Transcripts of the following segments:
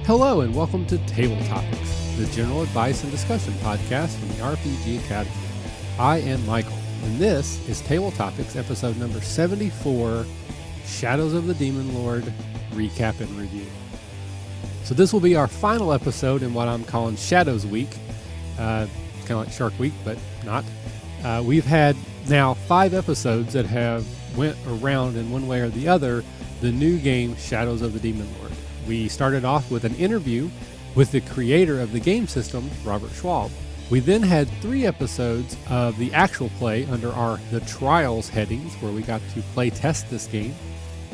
Hello and welcome to Table Topics, the general advice and discussion podcast from the RPG Academy. I am Michael, and this is Table Topics episode number 74, Shadows of the Demon Lord Recap and Review. So this will be our final episode in what I'm calling Shadows Week, kind of like Shark Week, but not. We've had now 5 episodes that have went around in one way or the other the new game Shadows of the Demon Lord. We started off with an interview with the creator of the game system, Robert Schwab. We then had 3 episodes of the actual play under our The Trials headings, where we got to play test this game.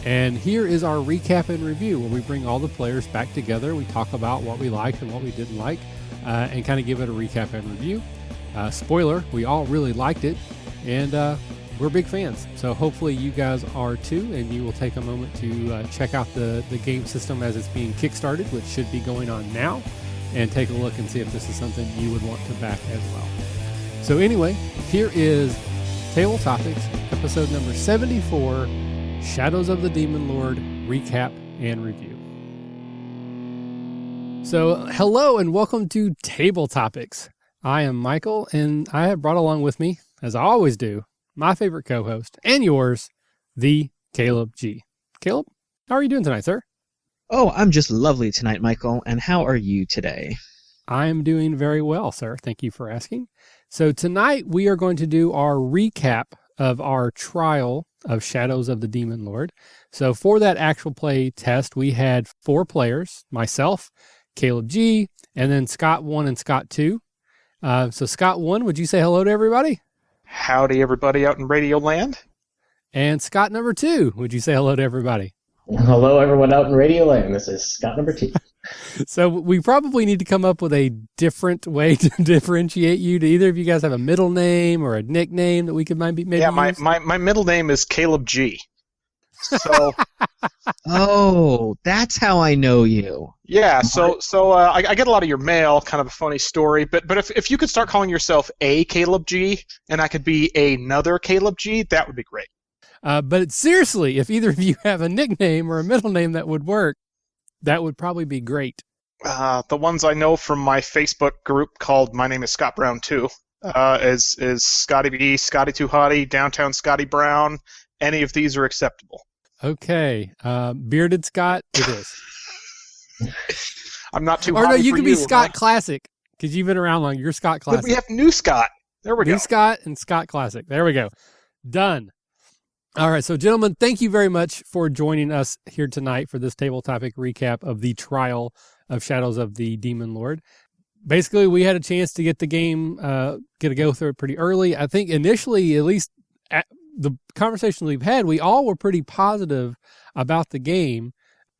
And here is our recap and review, where we bring all the players back together. We talk about what we liked and what we didn't like, and kind of give it a recap and review. Spoiler, we all really liked it, and we're big fans. So hopefully you guys are too, and you will take a moment to check out the game system as it's being kickstarted, which should be going on now, and take a look and see if this is something you would want to back as well. So anyway, here is Table Topics, episode number 74, Shadows of the Demon Lord, Recap and Review. So hello and welcome to Table Topics. I am Michael, and I have brought along with me, as I always do, my favorite co-host, and yours, the Caleb G. Caleb, how are you doing tonight, sir? Oh, I'm just lovely tonight, Michael, and how are you today? I'm doing very well, sir. Thank you for asking. So tonight we are going to do our recap of our trial of Shadows of the Demon Lord. So for that actual play test, we had 4 players, myself, Caleb G, and then Scott 1 and Scott 2. So Scott 1, would you say hello to everybody? Howdy, everybody out in Radio Land. And Scott number 2, would you say hello to everybody? Hello, everyone out in Radio Land. This is Scott number 2. So we probably need to come up with a different way to differentiate you. Do either of you guys have a middle name or a nickname that we could maybe use? My middle name is Caleb G. So, Oh, that's how I know you. yeah. So I get a lot of your mail. Kind of a funny story, but if you could start calling yourself a Caleb G, and I could be another Caleb G, that would be great. But seriously, if either of you have a nickname or a middle name that would work, that would probably be great. The ones I know from my Facebook group called My Name is Scott Brown Too is Scotty B, Scotty Too Hottie, Downtown Scotty Brown. Any of these are acceptable. Okay. Bearded Scott, it is. I'm not too. Or no, you for could be Scott huh? Classic, because you've been around long. You're Scott Classic. But we have New Scott. There we go. New Scott and Scott Classic. There we go. Done. All right. So, gentlemen, thank you very much for joining us here tonight for this table topic recap of the trial of Shadows of the Demon Lord. Basically, we had a chance to get the game, get to go through it pretty early. I think initially, at least at the conversations we've had, we all were pretty positive about the game,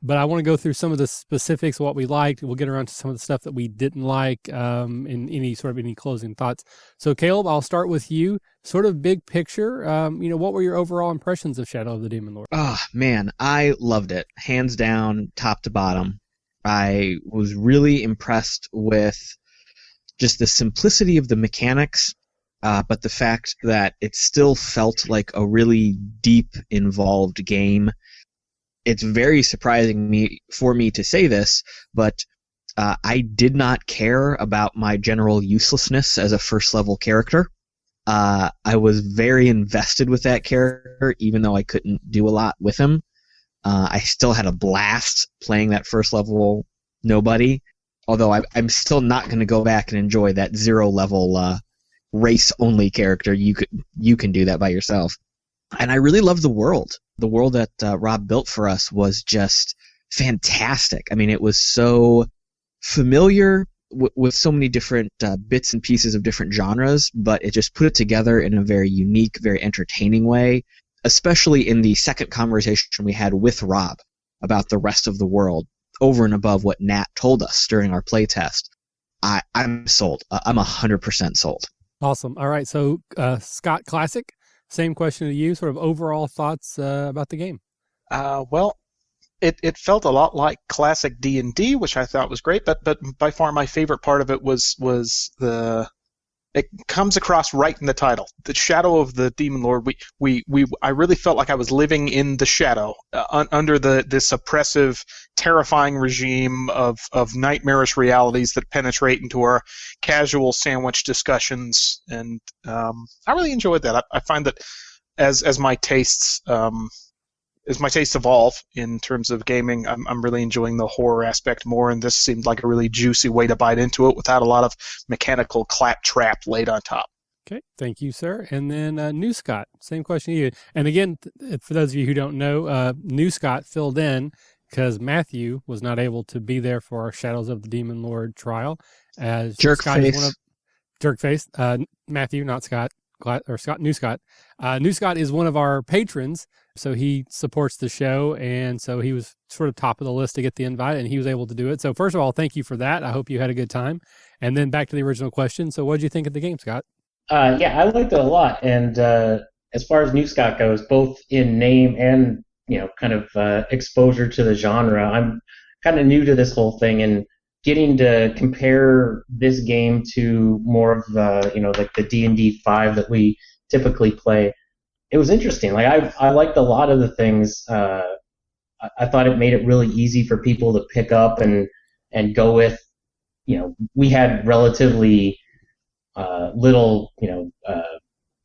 but I want to go through some of the specifics of what we liked. We'll get around to some of the stuff that we didn't like, in any closing thoughts. So Caleb, I'll start with you. Sort of big picture, what were your overall impressions of Shadow of the Demon Lord? Oh, man, I loved it. Hands down, top to bottom. I was really impressed with just the simplicity of the mechanics, but the fact that it still felt like a really deep, involved game. It's very surprising for me to say this, but I did not care about my general uselessness as a first-level character. I was very invested with that character, even though I couldn't do a lot with him. I still had a blast playing that first-level nobody, although I'm still not going to go back and enjoy that zero-level race-only character. You can do that by yourself. And I really loved the world. The world that Rob built for us was just fantastic. I mean, it was so familiar with so many different bits and pieces of different genres, but it just put it together in a very unique, very entertaining way, especially in the second conversation we had with Rob about the rest of the world, over and above what Nat told us during our playtest. I'm sold. I'm 100% sold. Awesome. All right. So, Scott Classic, same question to you, sort of overall thoughts about the game. Well, it felt a lot like classic D&D, which I thought was great, but by far my favorite part of it was the It comes across right in the title. The Shadow of the Demon Lord. I really felt like I was living in the shadow, under this oppressive, terrifying regime of nightmarish realities that penetrate into our casual sandwich discussions, and I really enjoyed that. I find that as my tastes evolve in terms of gaming, I'm really enjoying the horror aspect more, and this seemed like a really juicy way to bite into it without a lot of mechanical claptrap laid on top. Okay, thank you, sir. And then New Scott, same question to you. And again, for those of you who don't know, New Scott filled in because Matthew was not able to be there for our Shadows of the Demon Lord trial. As Jerkface. Jerkface. Matthew, not Scott. New Scott. New Scott is one of our patrons, so he supports the show, and so he was sort of top of the list to get the invite, and he was able to do it. So first of all, thank you for that. I hope you had a good time. And then back to the original question. So what did you think of the game, Scott? Yeah, I liked it a lot. And as far as New Scott goes, both in name and kind of exposure to the genre, I'm kind of new to this whole thing, and getting to compare this game to more of like the D&D 5 that we typically play, it was interesting. Like I liked a lot of the things. I thought it made it really easy for people to pick up and go with. We had relatively little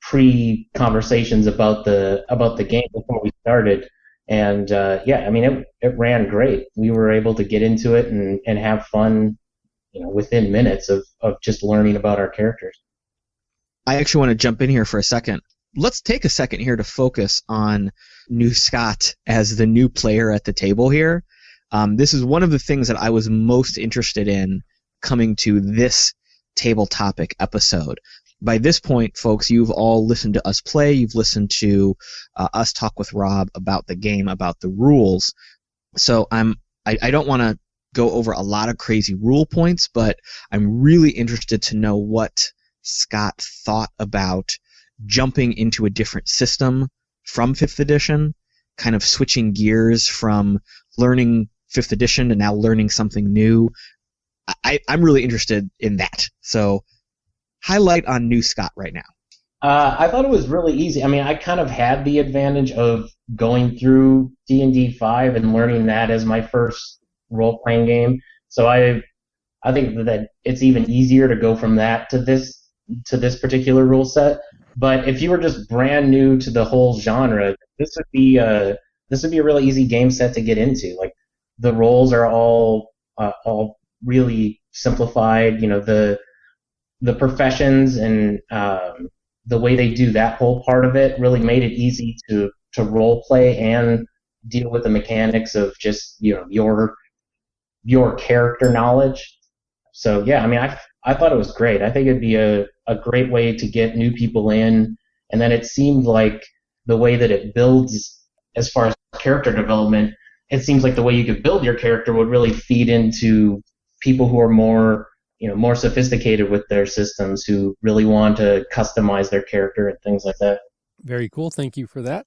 pre-conversations about the game before we started. And it ran great. We were able to get into it and have fun, within minutes of just learning about our characters. I actually want to jump in here for a second. Let's take a second here to focus on New Scott as the new player at the table here. This is one of the things that I was most interested in coming to this table topic episode. By this point, folks, you've all listened to us play. You've listened to us talk with Rob about the game, about the rules. So I don't want to go over a lot of crazy rule points, but I'm really interested to know what Scott thought about jumping into a different system from 5th edition, kind of switching gears from learning 5th edition to now learning something new. I'm really interested in that. So highlight on New Scott right now. I thought it was really easy. I mean, I kind of had the advantage of going through D&D 5 and learning that as my first role-playing game. So I think that it's even easier to go from that to this particular rule set. But if you were just brand new to the whole genre, this would be a really easy game set to get into. Like, the roles are all really simplified. The professions and the way they do that whole part of it really made it easy to role play and deal with the mechanics of just your character knowledge. So yeah, I mean, I thought it was great. I think it'd be a great way to get new people in, and then it seemed like the way that it builds as far as character development, it seems like the way you could build your character would really feed into people who are more sophisticated with their systems, who really want to customize their character and things like that. Very cool. Thank you for that.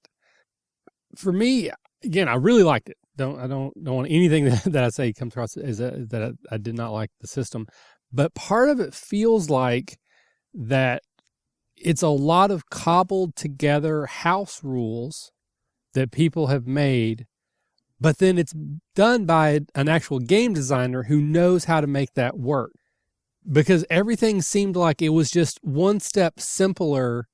For me, again, I really liked it. I don't want anything that I say comes across as that I did not like the system. But part of it feels like that it's a lot of cobbled together house rules that people have made, but then it's done by an actual game designer who knows how to make that work. Because everything seemed like it was just one step simpler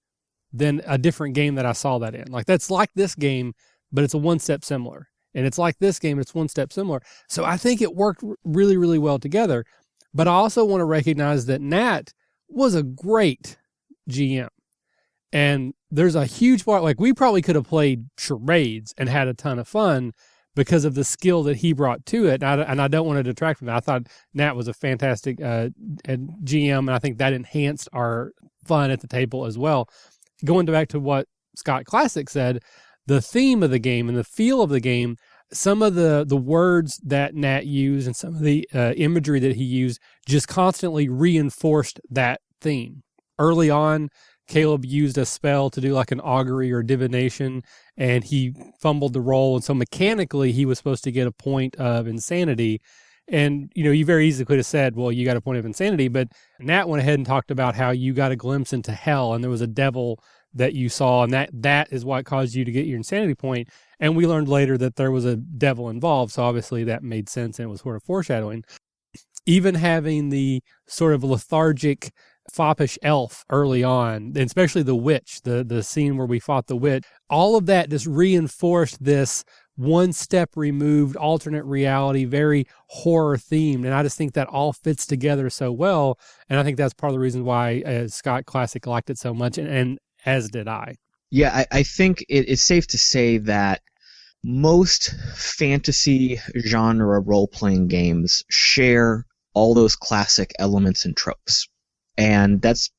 than a different game that I saw that in. Like, that's like this game, but it's a one step similar. And it's like this game, it's one step similar. So I think it worked really, really well together. But I also want to recognize that Nat was a great GM. And there's a huge part, like, we probably could have played charades and had a ton of fun because of the skill that he brought to it. And I don't want to detract from that. I thought Nat was a fantastic GM, and I think that enhanced our fun at the table as well. Going back to what Scott Classic said, the theme of the game and the feel of the game, some of the words that Nat used and some of the imagery that he used just constantly reinforced that theme. Early on, Caleb used a spell to do like an augury or divination, and he fumbled the roll. And so mechanically, he was supposed to get a point of insanity. And, you very easily could have said, well, you got a point of insanity, but Nat went ahead and talked about how you got a glimpse into hell and there was a devil that you saw, and that is what caused you to get your insanity point. And we learned later that there was a devil involved, so obviously that made sense and it was sort of foreshadowing. Even having the sort of lethargic, foppish elf early on, and especially the witch, the scene where we fought the witch, all of that just reinforced this one step removed alternate reality, very horror themed. And I just think that all fits together so well. And I think that's part of the reason why Scott Classic liked it so much, and as did I. Yeah, I think it's safe to say that most fantasy genre role-playing games share all those classic elements and tropes. And that's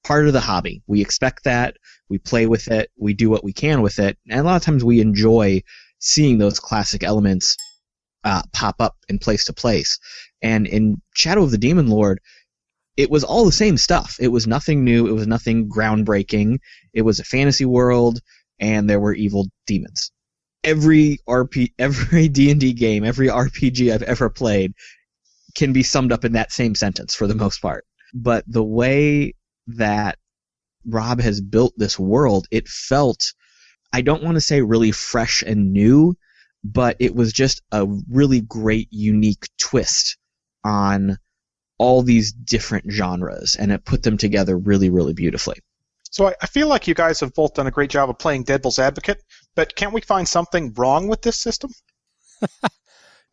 part of the hobby. We expect that, we play with it, we do what we can with it, and a lot of times we enjoy seeing those classic elements pop up in place to place. And in Shadow of the Demon Lord, it was all the same stuff. It was nothing new. It was nothing groundbreaking. It was a fantasy world, and there were evil demons. Every D&D game, every RPG I've ever played can be summed up in that same sentence for the most part. But the way that Rob has built this world, it felt, I don't want to say really fresh and new, but it was just a really great, unique twist on all these different genres, and it put them together really, really beautifully. So I feel like you guys have both done a great job of playing devil's advocate, but can't we find something wrong with this system?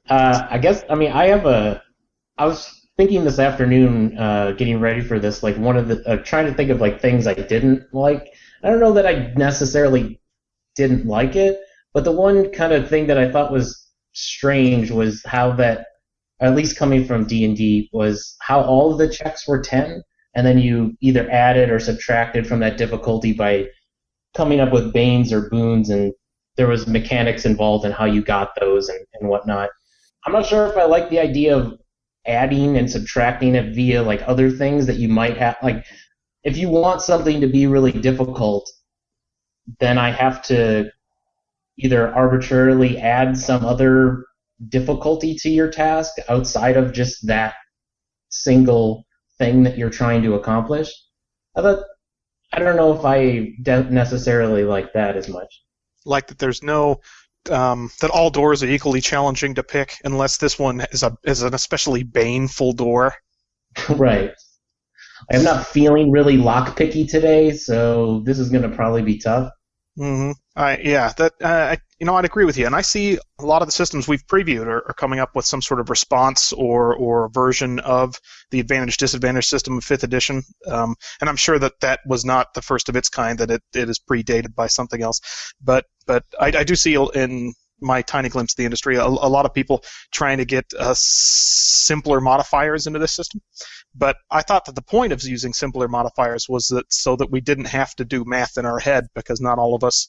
I guess, I was thinking this afternoon, getting ready for this, like one of the, trying to think of like things I didn't like. I don't know that I necessarily didn't like it, but the one kind of thing that I thought was strange was how that, at least coming from D&D, was how all of the checks were 10, and then you either added or subtracted from that difficulty by coming up with banes or boons, and there was mechanics involved in how you got those and whatnot. I'm not sure if I like the idea of adding and subtracting it via like other things that you might have. Like, if you want something to be really difficult, then I have to either arbitrarily add some other difficulty to your task outside of just that single thing that you're trying to accomplish. I don't know if I necessarily like that as much. Like that there's no that all doors are equally challenging to pick unless this one is an especially baneful door. Right. I'm not feeling really lockpicky today, so this is going to probably be tough. Mm-hmm. I'd agree with you, and I see a lot of the systems we've previewed are coming up with some sort of response or version of the advantage-disadvantage system of 5th edition, and I'm sure that was not the first of its kind, that it is predated by something else. But I do see in my tiny glimpse of the industry a lot of people trying to get simpler modifiers into this system. But I thought that the point of using simpler modifiers was that so that we didn't have to do math in our head, because not all of us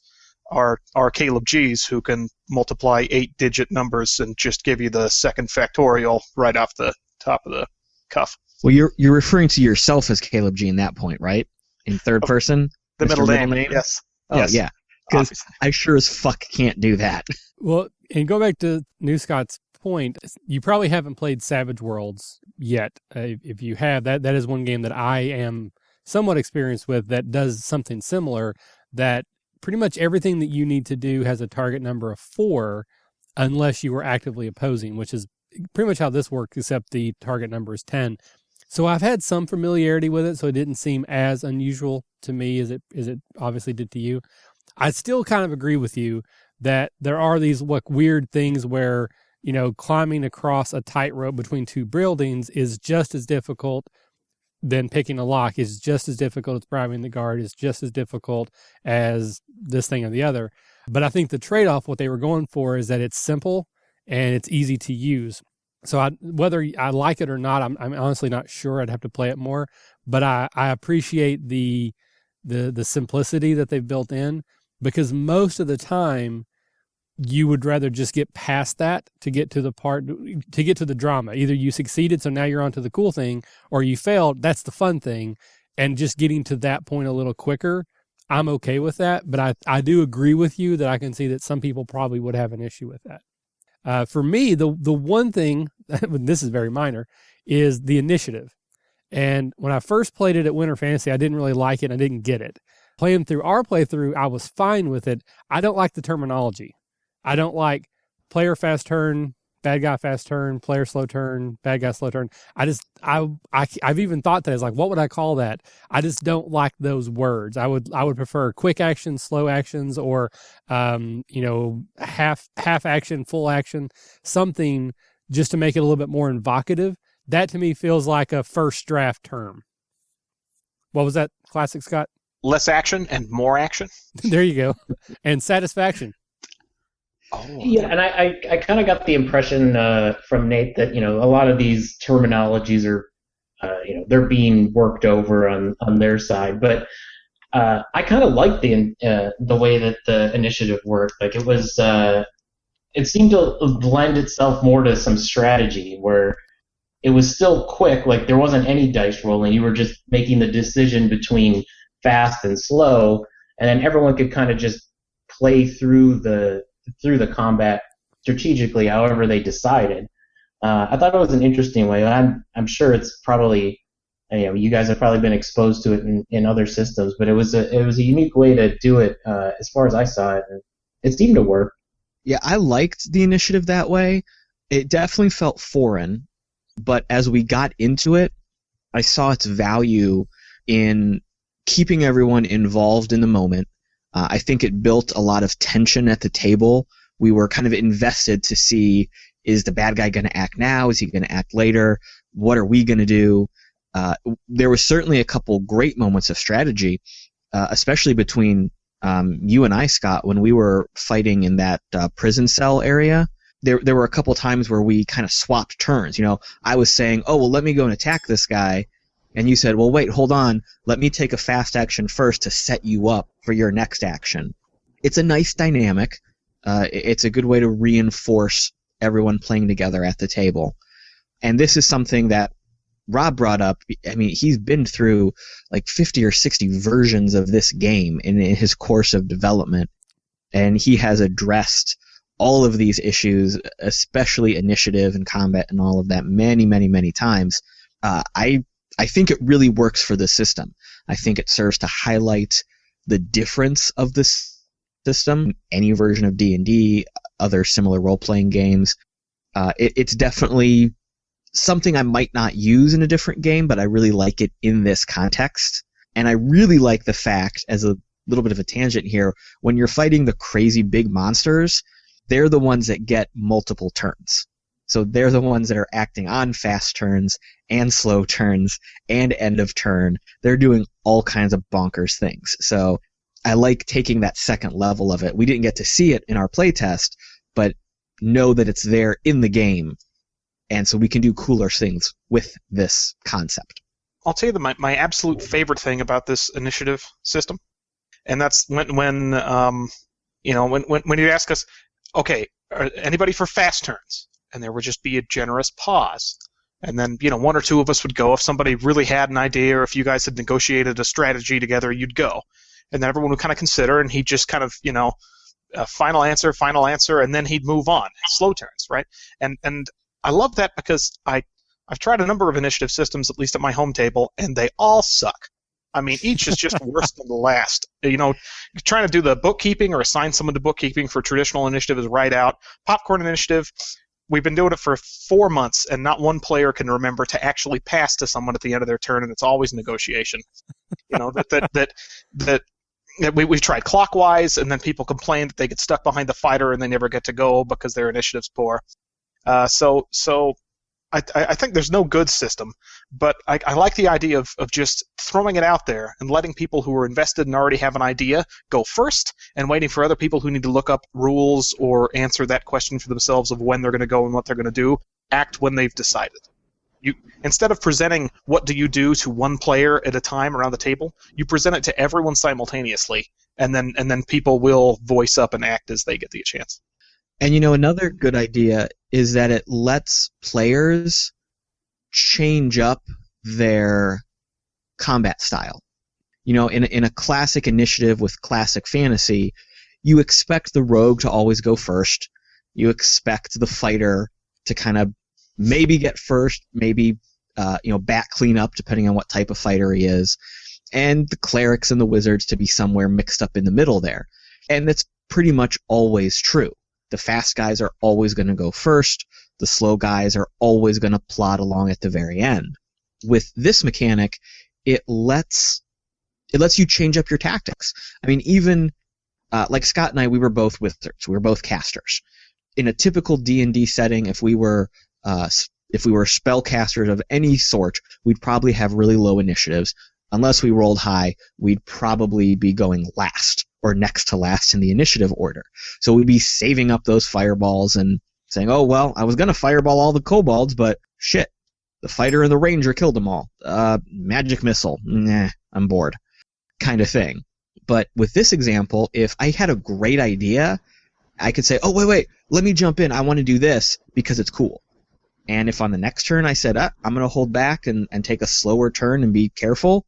are Caleb G's who can multiply 8-digit numbers and just give you the second factorial right off the top of the cuff. Well, you're referring to yourself as Caleb G in that point, right? In third person? The Mr. middle name, yes. Oh, yes. Yeah. Because I sure as fuck can't do that. Well, and go back to New Scott's point, you probably haven't played Savage Worlds yet. If you have, that is one game that I am somewhat experienced with that does something similar, that pretty much everything that you need to do has a target number of 4 unless you are actively opposing, which is pretty much how this works, except the target number is 10. So I've had some familiarity with it, so it didn't seem as unusual to me as it obviously did to you. I still kind of agree with you that there are these weird things where, climbing across a tightrope between 2 buildings is just as difficult than picking a lock, is just as difficult as bribing the guard, is just as difficult as this thing or the other. But I think the trade-off, what they were going for, is that it's simple and it's easy to use. So whether I like it or not, I'm honestly not sure. I'd have to play it more. But I appreciate the simplicity that they've built in, because most of the time you would rather just get past that to get to the drama. Either you succeeded, so now you're on to the cool thing, or you failed, that's the fun thing. And just getting to that point a little quicker, I'm okay with that. But I do agree with you that I can see that some people probably would have an issue with that. For me, the one thing, this is very minor, is the initiative. And when I first played it at Winter Fantasy, I didn't really like it. I didn't get it. Playing through our playthrough, I was fine with it. I don't like the terminology. I don't like player fast turn, bad guy fast turn, player slow turn, bad guy slow turn. I've even thought that as like, what would I call that? I just don't like those words. I would prefer quick actions, slow actions, or half action, full action, something just to make it a little bit more evocative. That to me feels like a first draft term. What was that, Classic Scott? Less action and more action. There you go. And satisfaction. Oh. Yeah, and I kind of got the impression from Nate that a lot of these terminologies are they're being worked over on their side, but I kind of liked the way that the initiative worked. Like it seemed to lend itself more to some strategy where it was still quick, like there wasn't any dice rolling. You were just making the decision between fast and slow, and then everyone could kind of just play through the combat strategically, however they decided. I thought it was an interesting way. I'm sure it's probably you guys have probably been exposed to it in other systems, but it was a unique way to do it as far as I saw it. It seemed to work. Yeah, I liked the initiative that way. It definitely felt foreign. But as we got into it, I saw its value in keeping everyone involved in the moment. I think it built a lot of tension at the table. We were kind of invested to see, is the bad guy going to act now? Is he going to act later? What are we going to do? There was certainly a couple great moments of strategy, especially between you and I, Scott, when we were fighting in that prison cell area. There were a couple times where we kind of swapped turns. I was saying, oh, well, let me go and attack this guy. And you said, well, wait, hold on. Let me take a fast action first to set you up for your next action. It's a nice dynamic. It's a good way to reinforce everyone playing together at the table. And this is something that Rob brought up. I mean, he's been through like 50 or 60 versions of this game in his course of development. And he has addressed all of these issues, especially initiative and combat and all of that, many, many, many times. I think it really works for the system. I think it serves to highlight the difference of this system. Any version of D&D, other similar role-playing games, it's definitely something I might not use in a different game, but I really like it in this context. And I really like the fact, as a little bit of a tangent here, when you're fighting the crazy big monsters, they're the ones that get multiple turns. So they're the ones that are acting on fast turns and slow turns and end of turn. They're doing all kinds of bonkers things. So I like taking that second level of it. We didn't get to see it in our playtest, but know that it's there in the game. And so we can do cooler things with this concept. I'll tell you my absolute favorite thing about this initiative system, and that's when you ask us, okay, anybody for fast turns? And there would just be a generous pause. And then, one or two of us would go. If somebody really had an idea, or if you guys had negotiated a strategy together, you'd go. And then everyone would kind of consider, and he'd just kind of, final answer, and then he'd move on. Slow turns, right? And I love that because I've tried a number of initiative systems, at least at my home table, and they all suck. I mean, each is just worse than the last. Trying to do the bookkeeping or assign someone to bookkeeping for traditional initiative is right out. Popcorn initiative, we've been doing it for 4 months, and not one player can remember to actually pass to someone at the end of their turn, and it's always negotiation. We tried clockwise, and then people complain that they get stuck behind the fighter and they never get to go because their initiative's poor. So I think there's no good system, but I like the idea of just throwing it out there and letting people who are invested and already have an idea go first, and waiting for other people who need to look up rules or answer that question for themselves of when they're going to go and what they're going to do, act when they've decided. Instead of presenting what do you do to one player at a time around the table, you present it to everyone simultaneously, and then people will voice up and act as they get the chance. And another good idea is that it lets players change up their combat style. In a classic initiative with classic fantasy, you expect the rogue to always go first. You expect the fighter to kind of maybe get first, maybe back clean up depending on what type of fighter he is, and the clerics and the wizards to be somewhere mixed up in the middle there. And that's pretty much always true. The fast guys are always going to go first. The slow guys are always going to plod along at the very end. With this mechanic, it lets you change up your tactics. I mean, even like Scott and I, we were both wizards. We were both casters. In a typical D&D setting, if we were spellcasters of any sort, we'd probably have really low initiatives. Unless we rolled high, we'd probably be going last or next to last in the initiative order. So we'd be saving up those fireballs and saying, oh, well, I was going to fireball all the kobolds, but shit, the fighter and the ranger killed them all. Magic missile. Nah, I'm bored. Kind of thing. But with this example, if I had a great idea, I could say, oh, wait, let me jump in. I want to do this because it's cool. And if on the next turn I said, I'm going to hold back and take a slower turn and be careful,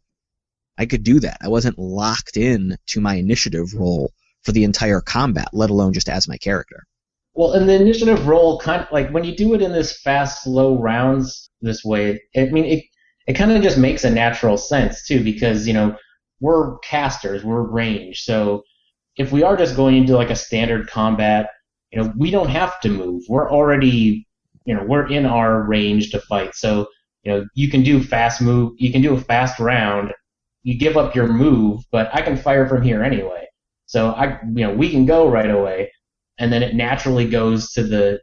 I could do that. I wasn't locked in to my initiative roll for the entire combat, let alone just as my character. Well, and the initiative roll, kind of like when you do it in this fast, slow rounds this way, I mean, it kind of just makes a natural sense too, because we're casters, we're range. So if we are just going into like a standard combat, we don't have to move. We're already, we're in our range to fight. So you can do fast move, you can do a fast round. You give up your move, but I can fire from here anyway. So we can go right away, and then it naturally goes to the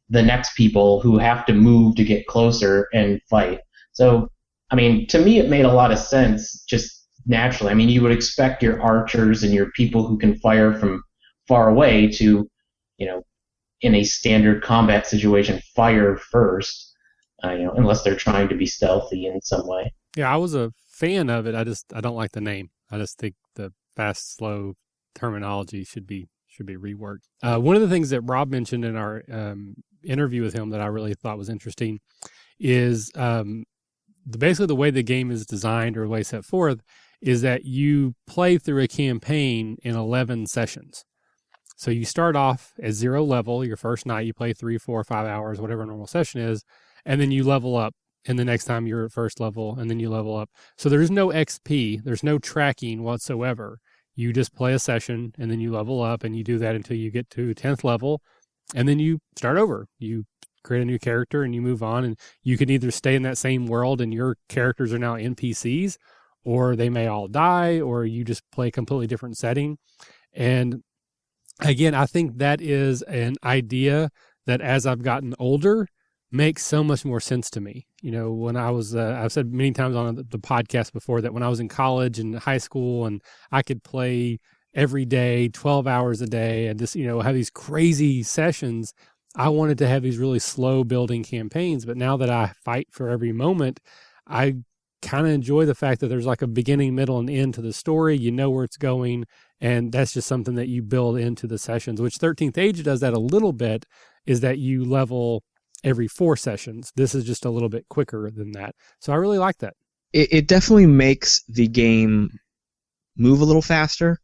next people who have to move to get closer and fight. So, I mean, to me, it made a lot of sense just naturally. I mean, you would expect your archers and your people who can fire from far away to, in a standard combat situation, fire first, unless they're trying to be stealthy in some way. Yeah, I was a fan of it. I don't like the name. I just think the fast, slow terminology should be reworked. One of the things that Rob mentioned in our interview with him that I really thought was interesting is basically the way the game is designed or the way set forth is that you play through a campaign in 11 sessions. So you start off at 0 level. Your first night you play 3, 4, 5 hours, whatever a normal session is, and then you level up. And the next time you're at first level, and then you level up. So there's no XP, there's no tracking whatsoever. You just play a session, and then you level up, and you do that until you get to 10th level, and then you start over. You create a new character, and you move on, and you can either stay in that same world, and your characters are now NPCs, or they may all die, or you just play a completely different setting. And again, I think that is an idea that as I've gotten older, makes so much more sense to me. When I was, I've said many times on the podcast before that when I was in college and high school and I could play every day, 12 hours a day and just, have these crazy sessions, I wanted to have these really slow building campaigns. But now that I fight for every moment, I kind of enjoy the fact that there's like a beginning, middle, and end to the story. You know where it's going. And that's just something that you build into the sessions, which 13th Age does that a little bit, is that you level every 4 sessions. This is just a little bit quicker than that. So I really like that. It definitely makes the game move a little faster.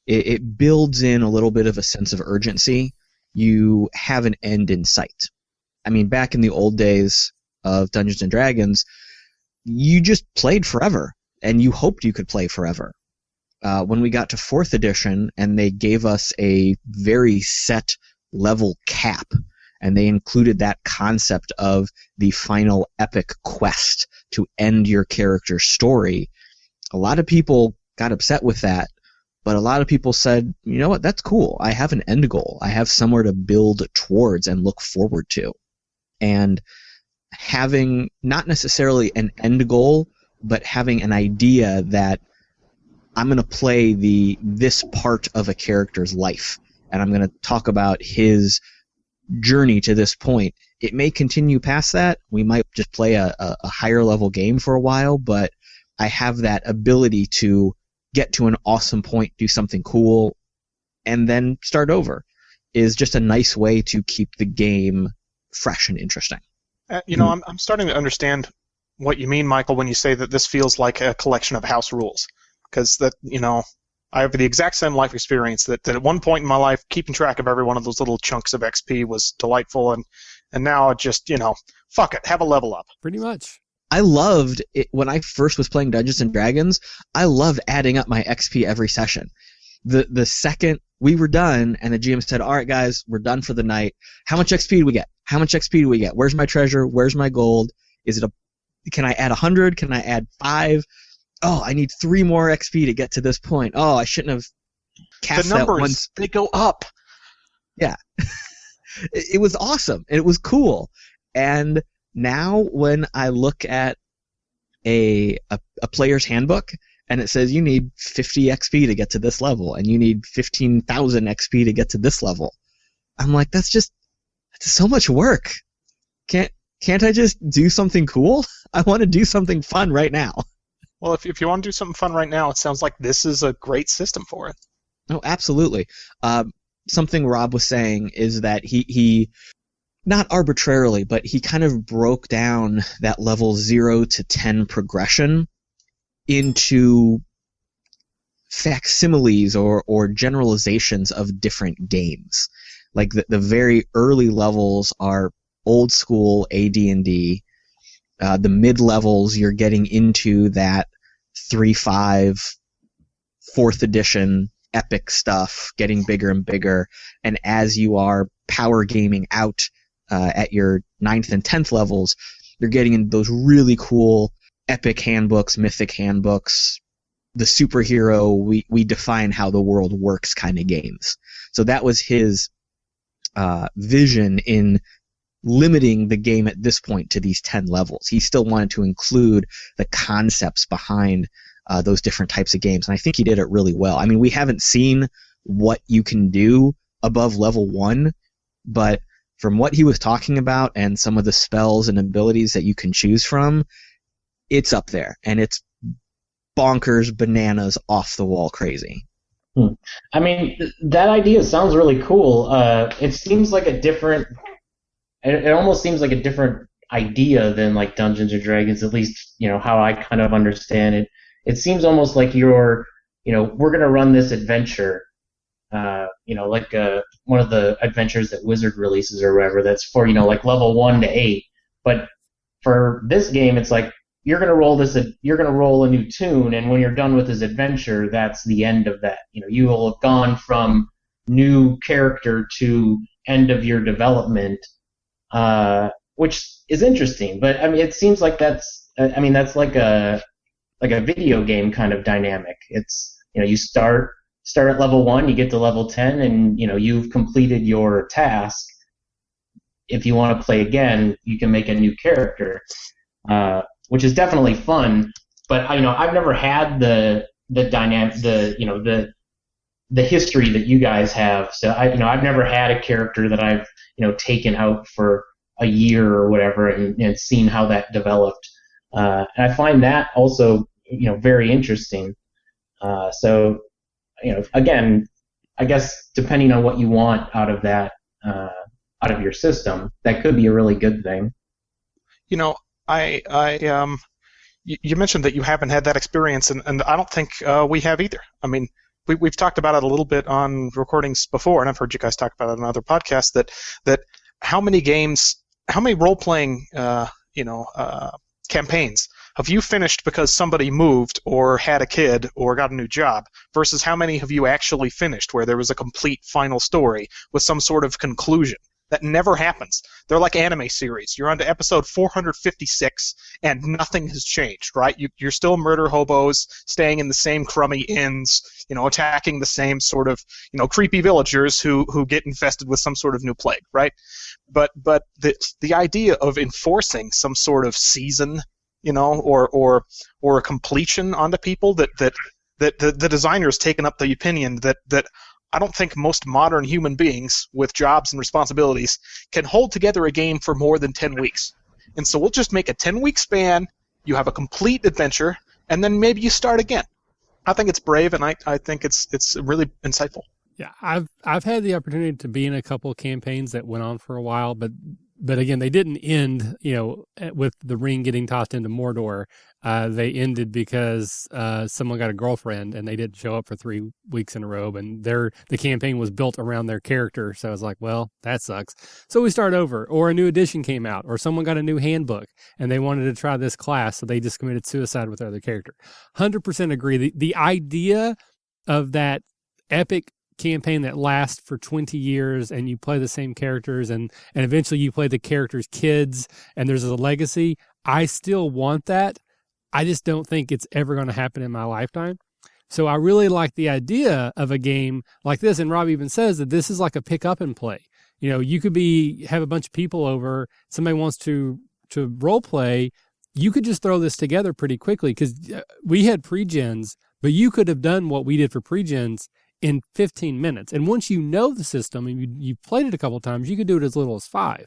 It builds in a little bit of a sense of urgency. You have an end in sight. I mean, back in the old days of Dungeons & Dragons, you just played forever, and you hoped you could play forever. When we got to 4th edition, and they gave us a very set level cap, and they included that concept of the final epic quest to end your character's story. A lot of people got upset with that, but a lot of people said, you know what, that's cool. I have an end goal. I have somewhere to build towards and look forward to. And having not necessarily an end goal, but having an idea that I'm going to play this part of a character's life, and I'm going to talk about his journey to this point. It may continue past that. We might just play a higher level game for a while, but I have that ability to get to an awesome point, do something cool, and then start over. Is just a nice way to keep the game fresh and interesting. I'm starting to understand what you mean, Michael, when you say that this feels like a collection of house rules. Because I have the exact same life experience that at one point in my life, keeping track of every one of those little chunks of XP was delightful, and now it just, fuck it, have a level up. Pretty much. I loved it when I first was playing Dungeons and Dragons. I loved adding up my XP every session. The second we were done and the GM said, "All right, guys, we're done for the night. How much XP do we get? How much XP do we get? Where's my treasure? Where's my gold? Can I add 100? Can I add 5? Oh, I need 3 more XP to get to this point. Oh, I shouldn't have cast the numbers, that once." they go up. Yeah. It was awesome, and it was cool. And now when I look at a player's handbook and it says you need 50 XP to get to this level and you need 15,000 XP to get to this level, I'm like, that's so much work. Can't I just do something cool? I want to do something fun right now. Well, if you want to do something fun right now, it sounds like this is a great system for it. Oh, absolutely. Something Rob was saying is that he not arbitrarily, but he kind of broke down that level 0 to 10 progression into facsimiles or generalizations of different games. Like the very early levels are old school AD&D. The mid levels, you're getting into that 3.5, 4th edition epic stuff, getting bigger and bigger. And as you are power gaming out at your 9th and 10th levels, you're getting into those really cool epic handbooks, mythic handbooks, the superhero, we define how the world works kind of games. So that was his vision in limiting the game at this point to these 10 levels. He still wanted to include the concepts behind those different types of games, and I think he did it really well. I mean, we haven't seen what you can do above level 1, but from what he was talking about and some of the spells and abilities that you can choose from, it's up there, and it's bonkers, bananas, off the wall crazy. I mean, that idea sounds really cool. It seems like a different. It almost seems like a different idea than like Dungeons and Dragons, at least how I kind of understand it. It seems almost like we're gonna run this adventure, like one of the adventures that Wizard releases or whatever. That's for like level 1 to 8. But for this game, it's like you're gonna roll a new tune, and when you're done with this adventure, that's the end of that. You will have gone from new character to end of your development. Which is interesting, but I mean, it seems like that's like a video game kind of dynamic. It's you start at level 1, you get to level 10, and you've completed your task. If you want to play again, you can make a new character, which is definitely fun. But I've never had the dynamic, the history that you guys have. So I've never had a character that I've taken out for a year or whatever and seen how that developed. And I find that also very interesting. So again, I guess depending on what you want out of that, out of your system, that could be a really good thing. You mentioned that you haven't had that experience, and I don't think we have either. I mean, we've talked about it a little bit on recordings before, and I've heard you guys talk about it on other podcasts, that how many role-playing campaigns have you finished because somebody moved or had a kid or got a new job, versus how many have you actually finished where there was a complete final story with some sort of conclusion? That never happens. They're like anime series. You're on to episode 456, and nothing has changed, right? You're still murder hobos, staying in the same crummy inns, attacking the same sort of, creepy villagers who get infested with some sort of new plague, right? But the idea of enforcing some sort of season, or a completion onto people that the designer's taken up the opinion that I don't think most modern human beings with jobs and responsibilities can hold together a game for more than 10 weeks. And so we'll just make a 10-week span, you have a complete adventure, and then maybe you start again. I think it's brave, and I think it's really insightful. Yeah, I've had the opportunity to be in a couple of campaigns that went on for a while, but But again, they didn't end, with the ring getting tossed into Mordor. They ended because someone got a girlfriend and they didn't show up for 3 weeks in a row. And the campaign was built around their character. So I was like, well, that sucks. So we start over. Or a new edition came out, or someone got a new handbook and they wanted to try this class. So they just committed suicide with their other character. 100% agree. The idea of that epic campaign that lasts for 20 years and you play the same characters and eventually you play the characters' kids and there's a legacy. I still want that. I just don't think it's ever going to happen in my lifetime. So I really like the idea of a game like this. And Rob even says that this is like a pick up and play. You could have a bunch of people over, somebody wants to role play. You could just throw this together pretty quickly because we had pre-gens, but you could have done what we did for pre-gens in 15 minutes. And once you know the system and you've played it a couple of times, you could do it as little as 5.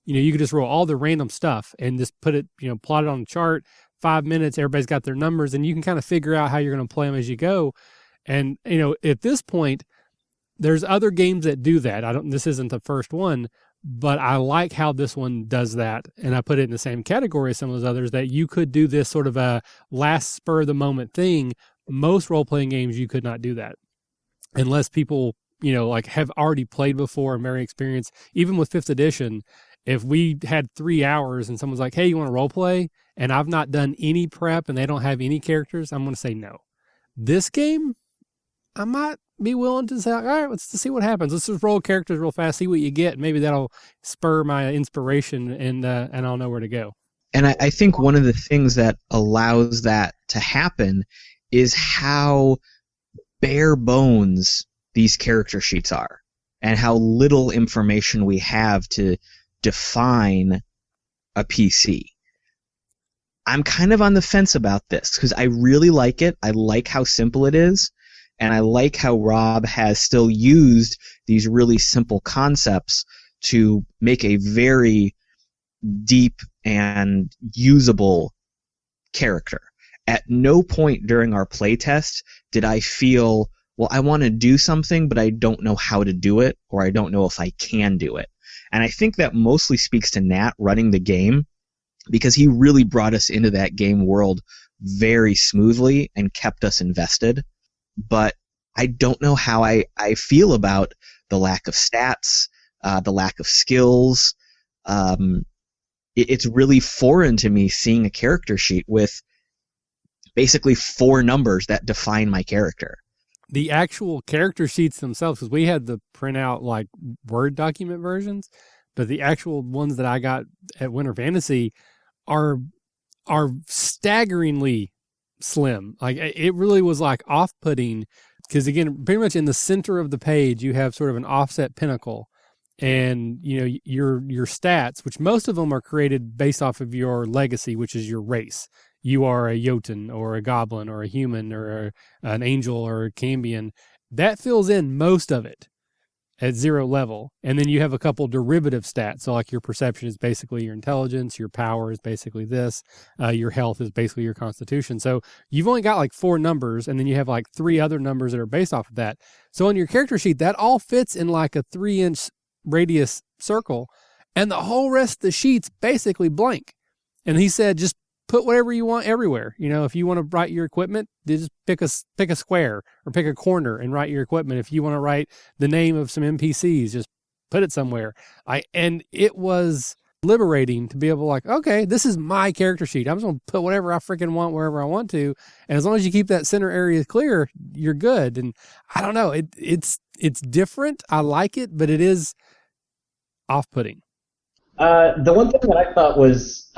You could just roll all the random stuff and just put it, plot it on the chart, 5 minutes, everybody's got their numbers, and you can kind of figure out how you're going to play them as you go. And, at this point, there's other games that do that. This isn't the first one, but I like how this one does that. And I put it in the same category as some of those others, that you could do this sort of a last spur of the moment thing. Most role-playing games, you could not do that. Unless people, have already played before and very experienced. Even with 5th edition, if we had 3 hours and someone's like, hey, you want to role play? And I've not done any prep and they don't have any characters, I'm going to say no. This game, I might be willing to say, all right, let's see what happens. Let's just roll characters real fast, see what you get. Maybe that'll spur my inspiration and I'll know where to go. And I think one of the things that allows that to happen is how bare bones these character sheets are and how little information we have to define a PC. I'm kind of on the fence about this because I really like it. I like how simple it is, and I like how Rob has still used these really simple concepts to make a very deep and usable character. At no point during our playtest did I feel, well, I want to do something, but I don't know how to do it, or I don't know if I can do it. And I think that mostly speaks to Nat running the game, because he really brought us into that game world very smoothly and kept us invested. But I don't know how I feel about the lack of stats, the lack of skills. It's really foreign to me seeing a character sheet with basically 4 numbers that define my character. The actual character sheets themselves, because we had the printout like Word document versions, but the actual ones that I got at Winter Fantasy are staggeringly slim. Like, it really was like off-putting, because again, pretty much in the center of the page you have sort of an offset pinnacle, and your stats, which most of them are created based off of your legacy, which is your race. You are a Jotun or a goblin or a human or an angel or a Cambion. That fills in most of it at 0 level. And then you have a couple derivative stats. So like your perception is basically your intelligence, your power is basically this, your health is basically your constitution. So you've only got like 4 numbers, and then you have like 3 other numbers that are based off of that. So on your character sheet, that all fits in like a 3-inch radius circle, and the whole rest of the sheet's basically blank. And he said, just put whatever you want everywhere. If you want to write your equipment, just pick a square or pick a corner and write your equipment. If you want to write the name of some NPCs, just put it somewhere. And it was liberating to be able to like, okay, this is my character sheet. I'm just going to put whatever I freaking want wherever I want to. And as long as you keep that center area clear, you're good. And I don't know, it's different. I like it, but it is off-putting. The one thing that I thought was,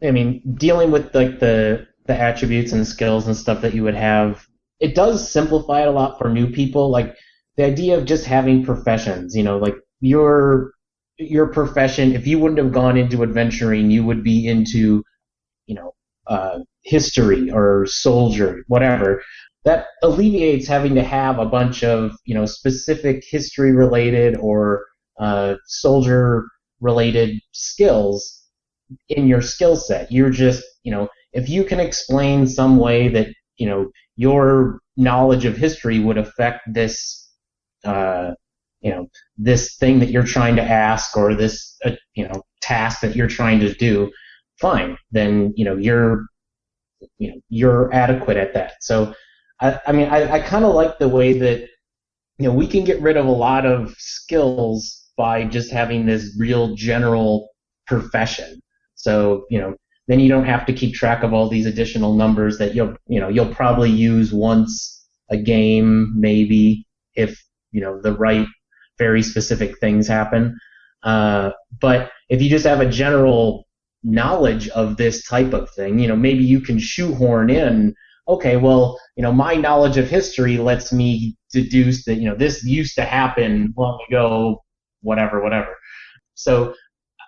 dealing with like the attributes and skills and stuff that you would have, it does simplify it a lot for new people. Like the idea of just having professions, like your profession, if you wouldn't have gone into adventuring, you would be into, history or soldier, whatever. That alleviates having to have a bunch of, specific history related or soldier related skills in your skill set. You're just, if you can explain some way that, your knowledge of history would affect this this thing that you're trying to ask or this task that you're trying to do, fine, then you're adequate at that. So I kind of like the way that we can get rid of a lot of skills by just having this real general profession. So then you don't have to keep track of all these additional numbers that you'll probably use once a game, maybe, if the right very specific things happen. But if you just have a general knowledge of this type of thing, maybe you can shoehorn in, okay, well, my knowledge of history lets me deduce that, this used to happen long ago, whatever. So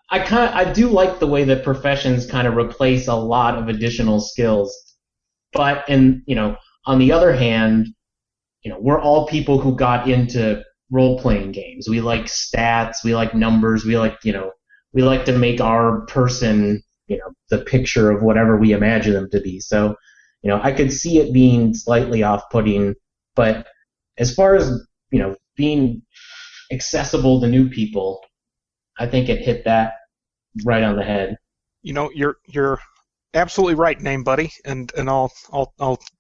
I do like the way that professions kind of replace a lot of additional skills. But, on the other hand, we're all people who got into role-playing games. We like stats, we like numbers, we like to make our person, the picture of whatever we imagine them to be. So, I could see it being slightly off-putting, but as far as, being accessible to new people, I think it hit that right on the head. You're absolutely right, Name Buddy, and I'll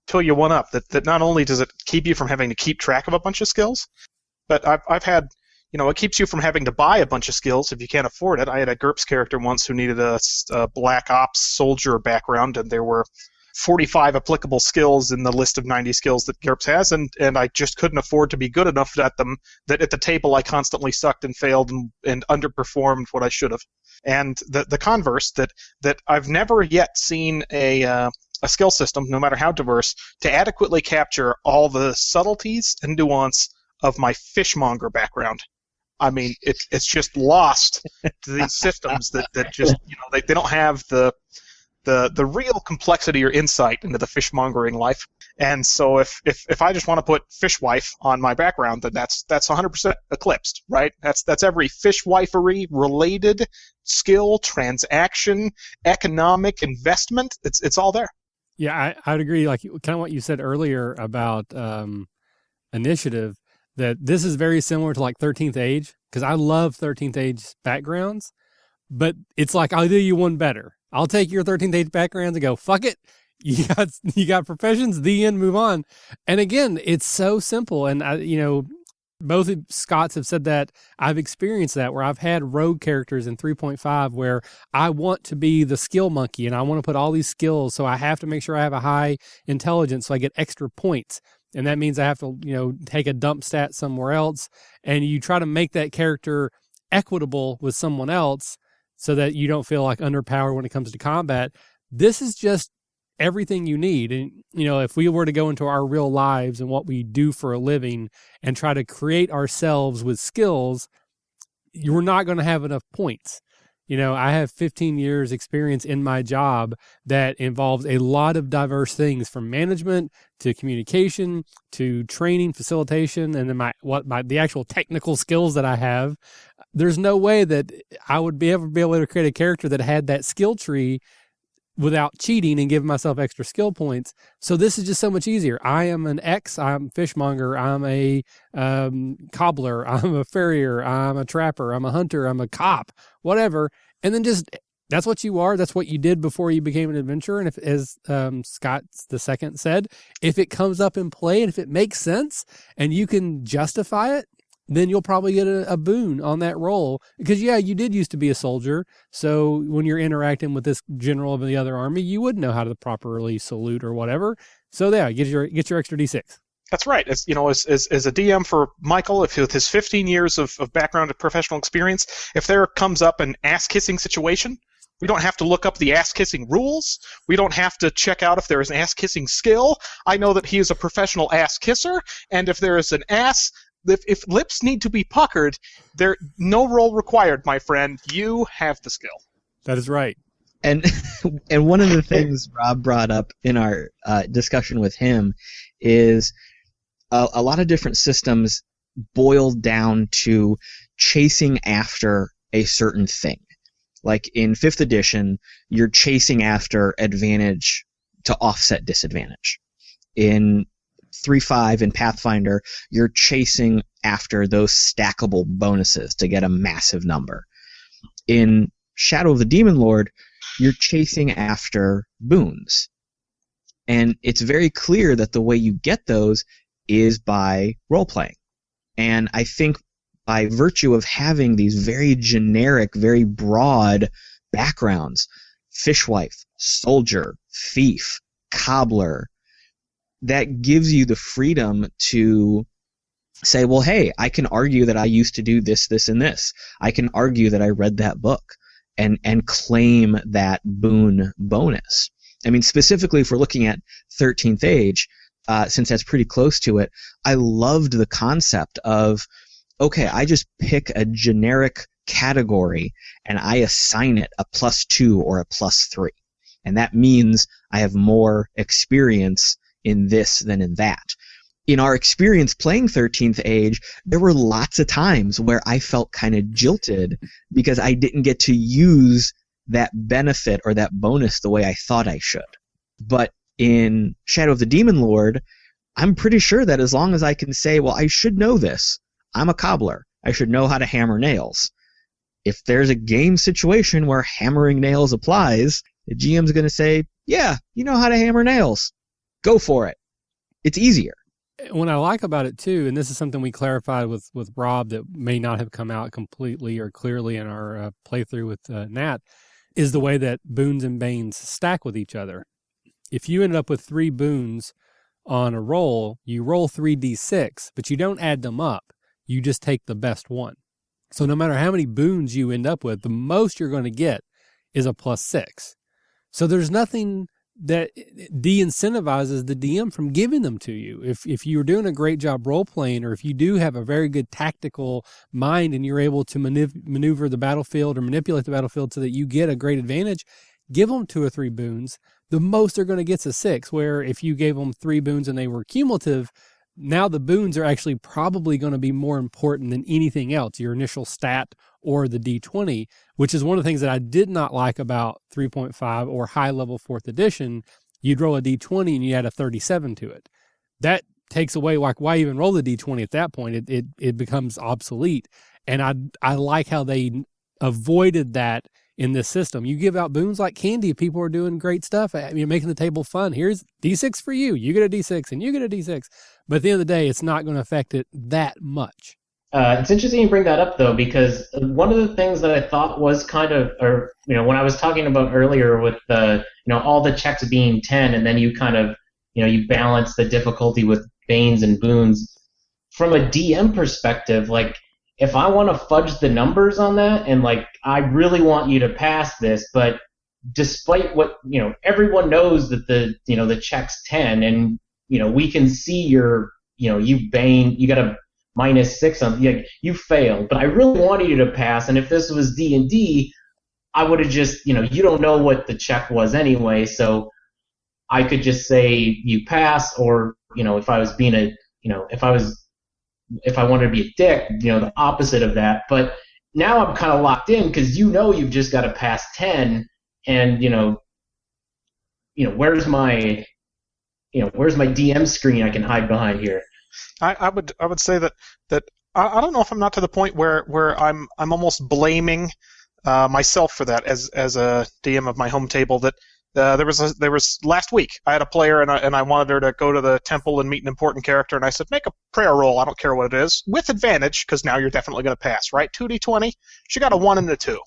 fill you one up. That not only does it keep you from having to keep track of a bunch of skills, but I've had, it keeps you from having to buy a bunch of skills if you can't afford it. I had a GURPS character once who needed a Black Ops soldier background, and there were 45 applicable skills in the list of 90 skills that GURPS has, and I just couldn't afford to be good enough at them, that at the table I constantly sucked and failed and underperformed what I should have. And the converse, that I've never yet seen a skill system, no matter how diverse, to adequately capture all the subtleties and nuance of my fishmonger background. I mean, it's just lost to these systems that just, they don't have the real complexity or insight into the fishmongering life. And so if I just want to put fishwife on my background, then that's 100% eclipsed, right? That's every fishwifery related skill, transaction, economic investment. It's all there. Yeah, I would agree. Like kind of what you said earlier about initiative, that this is very similar to like 13th Age, because I love 13th Age backgrounds, but it's like, I'll do you one better. I'll take your 13th Age backgrounds and go, fuck it. You got professions, the end, move on. And again, it's so simple. And both of Scotts have said that. I've experienced that, where I've had rogue characters in 3.5 where I want to be the skill monkey and I want to put all these skills. So I have to make sure I have a high intelligence so I get extra points. And that means I have to, take a dump stat somewhere else. And you try to make that character equitable with someone else so that you don't feel like underpowered when it comes to combat. This is just everything you need. And, if we were to go into our real lives and what we do for a living and try to create ourselves with skills, you're not going to have enough points. I have 15 years experience in my job that involves a lot of diverse things, from management to communication to training, facilitation, and then the actual technical skills that I have. There's no way that I would ever be able to create a character that had that skill tree without cheating and giving myself extra skill points. So this is just so much easier. I am an X, I'm fishmonger, I'm a cobbler, I'm a farrier, I'm a trapper, I'm a hunter, I'm a cop, whatever. And then just, that's what you are. That's what you did before you became an adventurer. And if, as Scott II said, if it comes up in play and if it makes sense and you can justify it, then you'll probably get a boon on that role. Because, yeah, you did used to be a soldier. So when you're interacting with this general of the other army, you would know how to properly salute or whatever. So there, get your extra D6. That's right. As a DM for Michael, if with his 15 years of background and professional experience, if there comes up an ass-kissing situation, we don't have to look up the ass-kissing rules. We don't have to check out if there is an ass-kissing skill. I know that he is a professional ass-kisser, and if there is an ass... If lips need to be puckered, there no roll required, my friend. You have the skill. That is right. And one of the things Rob brought up in our discussion with him is a lot of different systems boil down to chasing after a certain thing. Like in 5th edition, you're chasing after advantage to offset disadvantage. In 3.5 in Pathfinder, you're chasing after those stackable bonuses to get a massive number. In Shadow of the Demon Lord, you're chasing after boons. And it's very clear that the way you get those is by role-playing. And I think by virtue of having these very generic, very broad backgrounds, fishwife, soldier, thief, cobbler, that gives you the freedom to say, well, hey, I can argue that I used to do this, this, and this. I can argue that I read that book and claim that boon bonus. I mean, specifically if we're looking at 13th Age, since that's pretty close to it, I loved the concept of, okay, I just pick a generic category and I assign it a +2 or a +3. And that means I have more experience in this than in that. In our experience playing 13th Age, there were lots of times where I felt kind of jilted because I didn't get to use that benefit or that bonus the way I thought I should. But in Shadow of the Demon Lord, I'm pretty sure that as long as I can say, well, I should know this. I'm a cobbler. I should know how to hammer nails. If there's a game situation where hammering nails applies, the GM's going to say, yeah, you know how to hammer nails. Go for it. It's easier. What I like about it too, and this is something we clarified with Rob that may not have come out completely or clearly in our playthrough with Nat, is the way that boons and banes stack with each other. If you end up with 3 boons on a roll, you roll 3d6, but you don't add them up. You just take the best one. So no matter how many boons you end up with, the most you're going to get is a +6. So there's nothing that de-incentivizes the DM from giving them to you. If you're doing a great job role-playing, or if you do have a very good tactical mind and you're able to maneuver the battlefield or manipulate the battlefield so that you get a great advantage, give them 2 or 3 boons. The most they're going to get is a 6, where if you gave them 3 boons and they were cumulative, now the boons are actually probably going to be more important than anything else, your initial stat or the D20, which is one of the things that I did not like about 3.5 or high-level 4th edition. You'd roll a D20 and you add a 37 to it. That takes away, like, why even roll the D20 at that point? It becomes obsolete. And I like how they avoided that in this system. You give out boons like candy. People are doing great stuff. I mean, making the table fun. Here's D6 for you. You get a D6 and you get a D6. But at the end of the day, it's not going to affect it that much. It's interesting you bring that up, though, because one of the things that I thought was kind of, or, when I was talking about earlier with all the checks being 10, and then you kind of, you balance the difficulty with banes and boons. From a DM perspective, like, if I want to fudge the numbers on that, and, like, I really want you to pass this, but despite what, everyone knows that the check's 10, and, we can see your, you bane, you got a -6 on, you failed, but I really wanted you to pass, and if this was D&D, I would have just, you don't know what the check was anyway, so I could just say you pass, or, if I was being a, if I wanted to be a dick, the opposite of that. But now I'm kind of locked in because you've just got to pass 10, and where's my DM screen I can hide behind here? I would say that I don't know if I'm not to the point where I'm almost blaming myself for that as a DM of my home table. That there was last week I had a player and I wanted her to go to the temple and meet an important character, and I said, make a prayer roll, I don't care what it is, with advantage, because now you're definitely going to pass, right? 2d20. She got a 1 and a 2.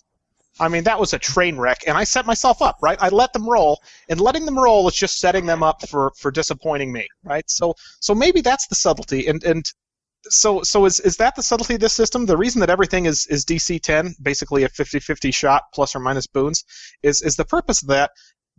I mean, that was a train wreck, and I set myself up, right? I let them roll, and letting them roll is just setting them up for disappointing me, right? So maybe that's the subtlety, and so is that the subtlety of this system? The reason that everything is DC 10, basically a 50-50 shot, plus or minus boons, is the purpose of that,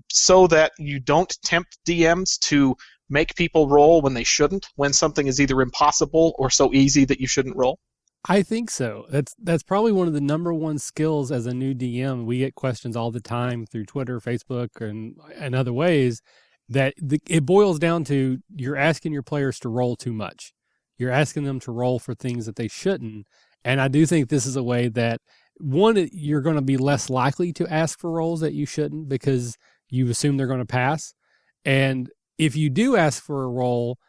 so that you don't tempt DMs to make people roll when they shouldn't, when something is either impossible or so easy that you shouldn't roll? I think so. That's probably one of the number one skills as a new DM. We get questions all the time through Twitter, Facebook, and other ways that it boils down to you're asking your players to roll too much. You're asking them to roll for things that they shouldn't. And I do think this is a way that, one, you're going to be less likely to ask for rolls that you shouldn't because you assume they're going to pass. And if you do ask for a roll,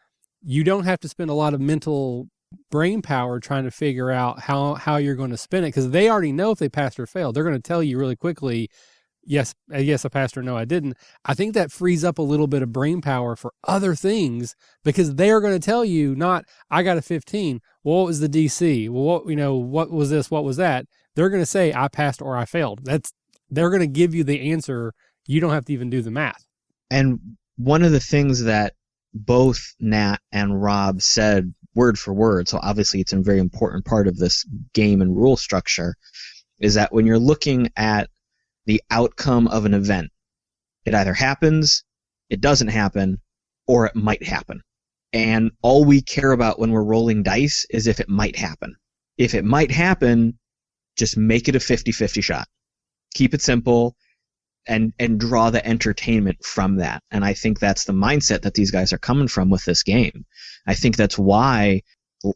you don't have to spend a lot of mental brain power trying to figure out how you're going to spin it, because they already know if they passed or failed. They're going to tell you really quickly, yes, I passed, or no, I didn't. I think that frees up a little bit of brain power for other things, because they are going to tell you, not, I got a 15. Well, what was the DC? Well, what was this? What was that? They're going to say, I passed or I failed. They're going to give you the answer. You don't have to even do the math. And one of the things that both Nat and Rob said word for word, so obviously it's a very important part of this game and rule structure, is that when you're looking at the outcome of an event, it either happens, it doesn't happen, or it might happen. And all we care about when we're rolling dice is if it might happen. If it might happen, just make it a 50-50 shot. Keep it simple and draw the entertainment from that. And I think that's the mindset that these guys are coming from with this game. I think that's why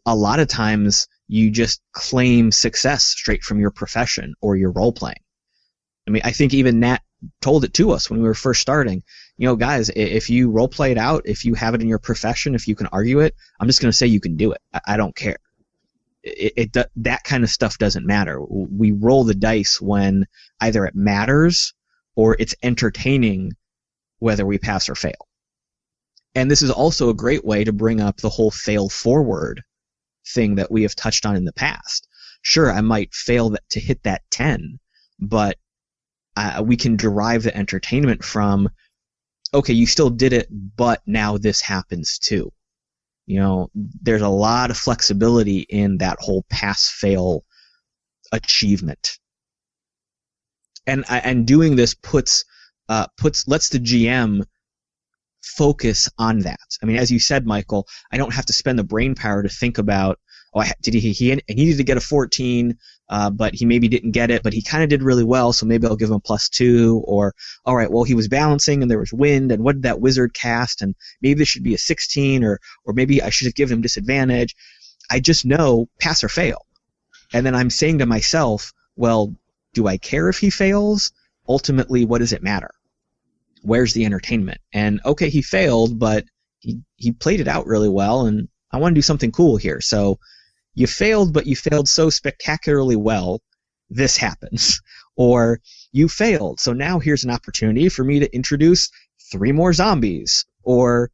a lot of times you just claim success straight from your profession or your role playing. I mean, I think even Nat told it to us when we were first starting. Guys, if you role play it out, if you have it in your profession, if you can argue it, I'm just going to say you can do it. I don't care. That kind of stuff doesn't matter. We roll the dice when either it matters or it's entertaining, whether we pass or fail. And this is also a great way to bring up the whole fail forward thing that we have touched on in the past. Sure, I might fail to hit that 10, but we can derive the entertainment from, okay, you still did it, but now this happens too. There's a lot of flexibility in that whole pass-fail achievement. And doing this lets the GM focus on that. I mean, as you said, Michael, I don't have to spend the brain power to think about, he needed to get a 14, but he maybe didn't get it, but he kind of did really well, so maybe I'll give him a +2. Or, all right, well, he was balancing and there was wind, and what did that wizard cast? And maybe this should be a 16, or maybe I should have given him disadvantage. I just know pass or fail. And then I'm saying to myself, well, do I care if he fails? Ultimately, what does it matter? Where's the entertainment? And okay, he failed, but he played it out really well, and I want to do something cool here. So you failed, but you failed so spectacularly well, this happens. Or you failed, so now here's an opportunity for me to introduce 3 more zombies, or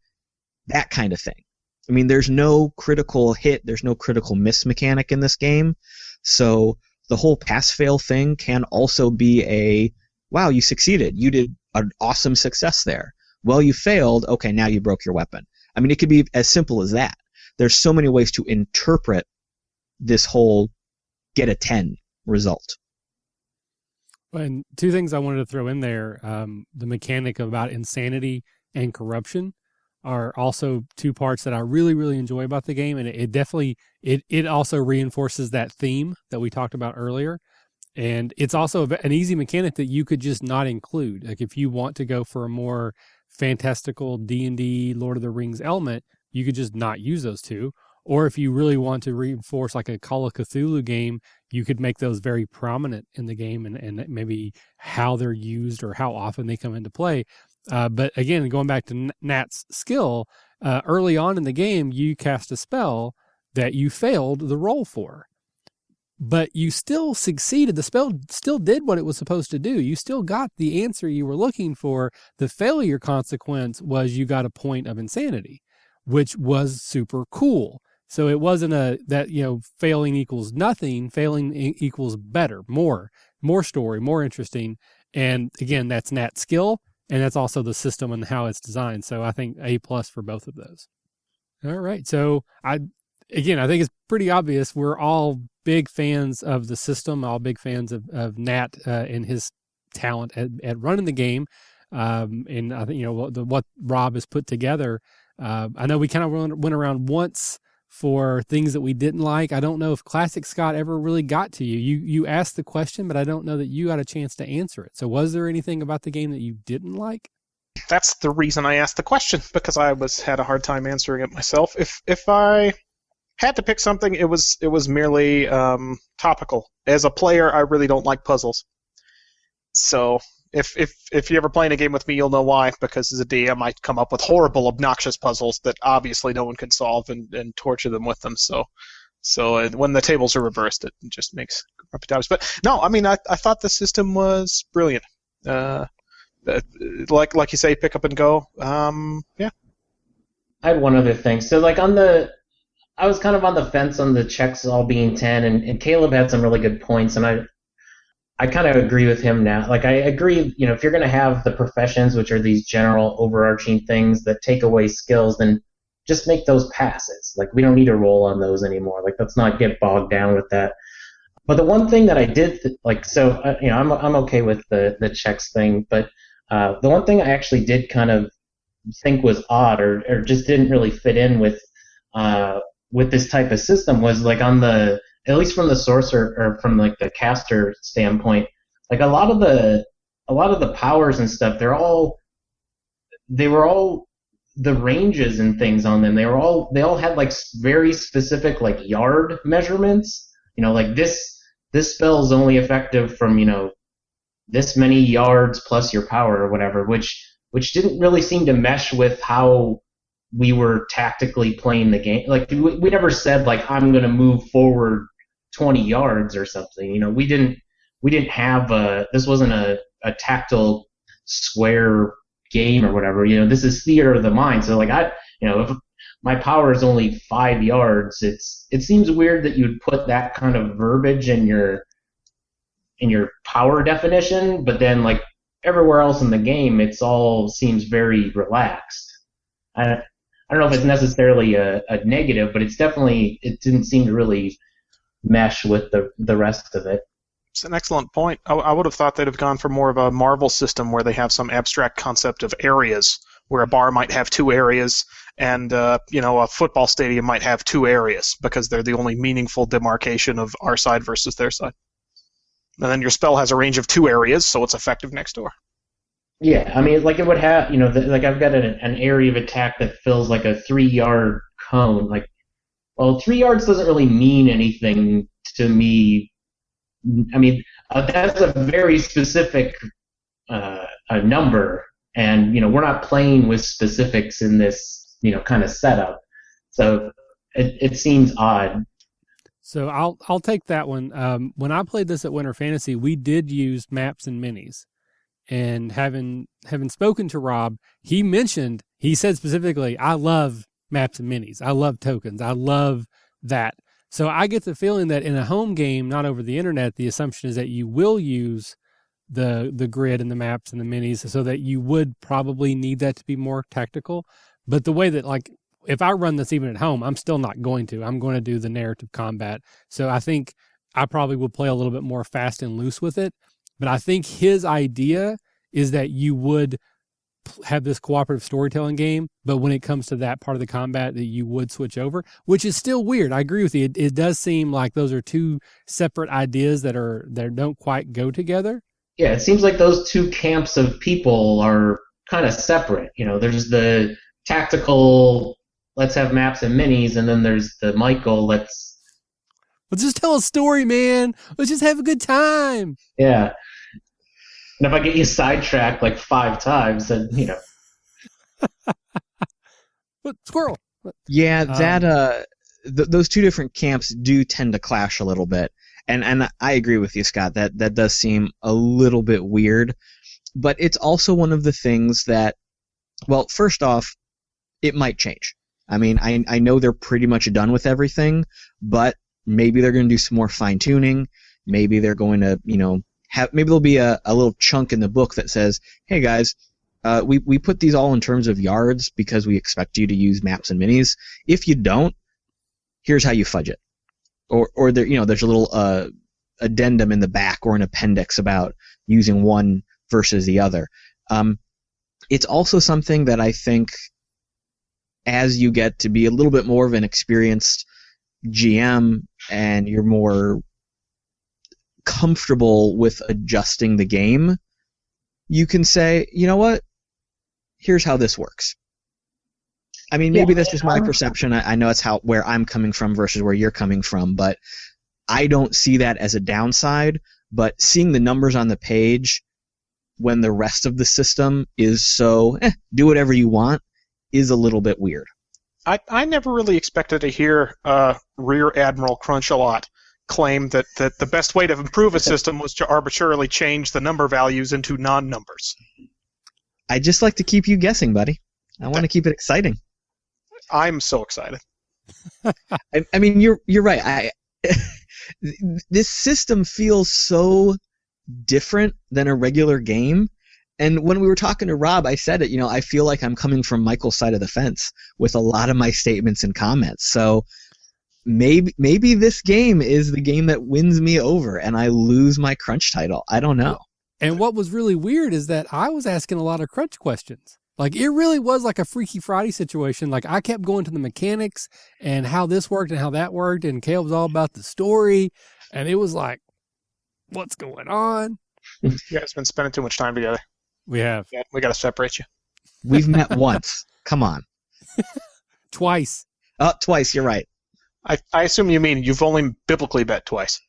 that kind of thing. I mean, there's no critical hit, there's no critical miss mechanic in this game, so the whole pass-fail thing can also be a, wow, you succeeded. You did an awesome success there. Well, you failed. Okay, now you broke your weapon. I mean, it could be as simple as that. There's so many ways to interpret this whole get a 10 result. And 2 things I wanted to throw in there. The mechanic about insanity and corruption are also 2 parts that I really, really enjoy about the game. And it definitely, it also reinforces that theme that we talked about earlier. And it's also an easy mechanic that you could just not include. Like if you want to go for a more fantastical D&D, Lord of the Rings element, you could just not use those 2. Or if you really want to reinforce like a Call of Cthulhu game, you could make those very prominent in the game and maybe how they're used or how often they come into play. But again, going back to Nat's skill, early on in the game, you cast a spell that you failed the roll for. But you still succeeded. The spell still did what it was supposed to do. You still got the answer you were looking for. The failure consequence was you got a point of insanity, which was super cool. So it wasn't failing equals nothing. Failing equals better, more story, more interesting. And again, that's Nat's skill, and that's also the system and how it's designed. So I think A+ for both of those. All right. So I think it's pretty obvious we're all big fans of the system, all big fans of Nat and his talent at running the game. And I think, what Rob has put together. I know we kind of went around once for things that we didn't like. I don't know if Classic Scott ever really got to you. You asked the question, but I don't know that you got a chance to answer it. So was there anything about the game that you didn't like? That's the reason I asked the question, because I had a hard time answering it myself. If I had to pick something, it was merely topical. As a player, I really don't like puzzles. So If you're ever playing a game with me, you'll know why. Because as a DM, I come up with horrible, obnoxious puzzles that obviously no one can solve, and torture them with them. So when the tables are reversed, it just makes grumpy times. But no, I mean, I thought the system was brilliant. Like you say, pick up and go. Yeah. I had one other thing. So like I was kind of on the fence on the checks all being 10, and Caleb had some really good points, and I kind of agree with him now. Like I agree, if you're going to have the professions, which are these general overarching things that take away skills, then just make those passes. Like we don't need to roll on those anymore. Like let's not get bogged down with that. But the one thing that I did I'm okay with the checks thing, but the one thing I actually did kind of think was odd or just didn't really fit in with this type of system was like at least from the sorcerer or from like the caster standpoint, like a lot of the powers and stuff, they were all the ranges and things on them. They all had like very specific like yard measurements. Like this spell is only effective from this many yards plus your power or whatever, which didn't really seem to mesh with how we were tactically playing the game. Like we never said like I'm going to move forward 20 yards or something. We didn't have this wasn't a tactile square game or whatever. This is theater of the mind. So like if my power is only 5 yards, it seems weird that you'd put that kind of verbiage in your power definition, but then like everywhere else in the game, it's all seems very relaxed. I don't know if it's necessarily a negative, but it didn't seem to really mesh with the rest of it. It's an excellent point. I would have thought they'd have gone for more of a Marvel system where they have some abstract concept of areas, where a bar might have 2 areas and a football stadium might have 2 areas because they're the only meaningful demarcation of our side versus their side. And then your spell has a range of 2 areas, so it's effective next door. Yeah, I mean, like it would have, like I've got an area of attack that fills like a 3-yard cone. Like, well, 3 yards doesn't really mean anything to me. I mean, that's a very specific a number, and we're not playing with specifics in this kind of setup. So it seems odd. So I'll take that one. When I played this at Winter Fantasy, we did use maps and minis. And having spoken to Rob, he said specifically, I love maps and minis. I love tokens. I love that. So I get the feeling that in a home game, not over the internet, the assumption is that you will use the grid and the maps and the minis so that you would probably need that to be more tactical. But the way that, like, if I run this even at home, I'm still not going to. I'm going to do the narrative combat. So I think I probably will play a little bit more fast and loose with it. But I think his idea is that you would have this cooperative storytelling game, but when it comes to that part of the combat, that you would switch over, which is still weird. I agree with you. It does seem like those are 2 separate ideas that don't quite go together. Yeah, it seems like those 2 camps of people are kind of separate. There's the tactical, let's have maps and minis, and then there's the Michael, let's just tell a story, man. Let's just have a good time. Yeah. And if I get you sidetracked like 5 times, then What squirrel? Yeah, those 2 different camps do tend to clash a little bit, and I agree with you, Scott. That does seem a little bit weird, but it's also one of the things that, well, first off, it might change. I mean, I know they're pretty much done with everything, but maybe they're going to do some more fine tuning. Maybe they're going to, maybe there'll be a little chunk in the book that says, hey guys, we put these all in terms of yards because we expect you to use maps and minis. If you don't, here's how you fudge it. Or there, there's a little addendum in the back or an appendix about using one versus the other. It's also something that I think, as you get to be a little bit more of an experienced GM and you're more comfortable with adjusting the game, you can say, you know what, here's how this works. I mean, maybe that's just my perception. I know it's where I'm coming from versus where you're coming from, but I don't see that as a downside. But seeing the numbers on the page, when the rest of the system is so do whatever you want is a little bit weird. I never really expected to hear Rear Admiral Crunch-a-Lot claim that the best way to improve a system was to arbitrarily change the number values into non-numbers. I just like to keep you guessing, buddy. I want to keep it exciting. I'm so excited. I mean, you're right. This system feels so different than a regular game. And when we were talking to Rob, I said it, I feel like I'm coming from Michael's side of the fence with a lot of my statements and comments. So maybe this game is the game that wins me over and I lose my Crunch title. I don't know. And what was really weird is that I was asking a lot of Crunch questions. Like, it really was like a Freaky Friday situation. Like, I kept going to the mechanics and how this worked and how that worked, and Caleb was all about the story. And it was like, what's going on? You guys been spending too much time together. We have. Yeah, we got to separate you. We've met once. Come on. Twice. Oh, twice. You're right. I assume you mean you've only biblically bet twice.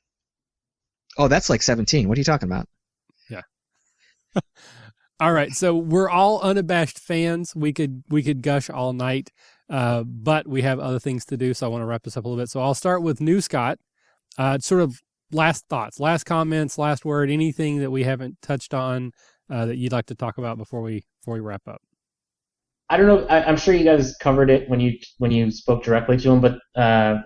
Oh, that's like 17. What are you talking about? Yeah. All right. So we're all unabashed fans. We could gush all night, but we have other things to do. So I want to wrap this up a little bit. So I'll start with New Scott. Sort of last thoughts, last comments, last word, anything that we haven't touched on that you'd like to talk about before we wrap up. I don't know. I'm sure you guys covered it when you spoke directly to him, but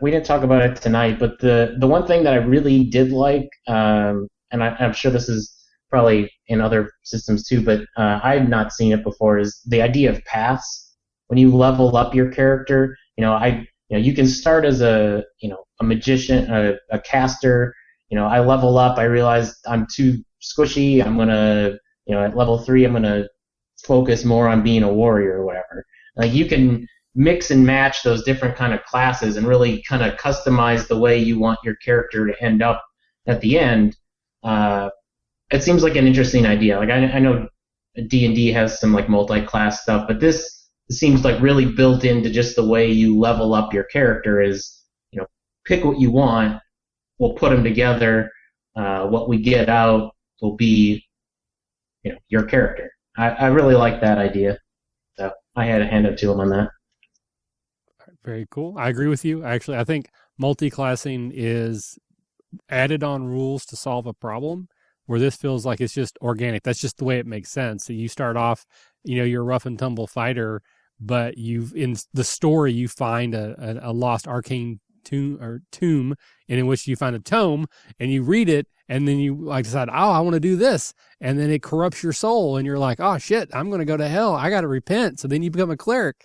we didn't talk about it tonight. But the one thing that I really did like, and I'm sure this is probably in other systems too, but I had not seen it before, is the idea of paths. When you level up your character, you can start as a magician, a caster. I level up. I realize I'm too squishy. I'm gonna, at level 3, I'm gonna focus more on being a warrior or whatever. Like, you can mix and match those different kind of classes and really kind of customize the way you want your character to end up at the end. It seems like an interesting idea. Like, I know D&D has some like multi-class stuff, but this seems like really built into just the way you level up your character is, pick what you want, we'll put them together, what we get out will be, your character. I really like that idea. So I had a hand up to him on that. Very cool. I agree with you. Actually, I think multi-classing is added on rules to solve a problem, where this feels like it's just organic. That's just the way it makes sense. So you start off, you're a rough and tumble fighter, but in the story you find a lost arcane tomb, and in which you find a tome and you read it, and then you decide, I want to do this, and then it corrupts your soul, and you're like, oh shit, I'm going to go to hell. I got to repent. So then you become a cleric.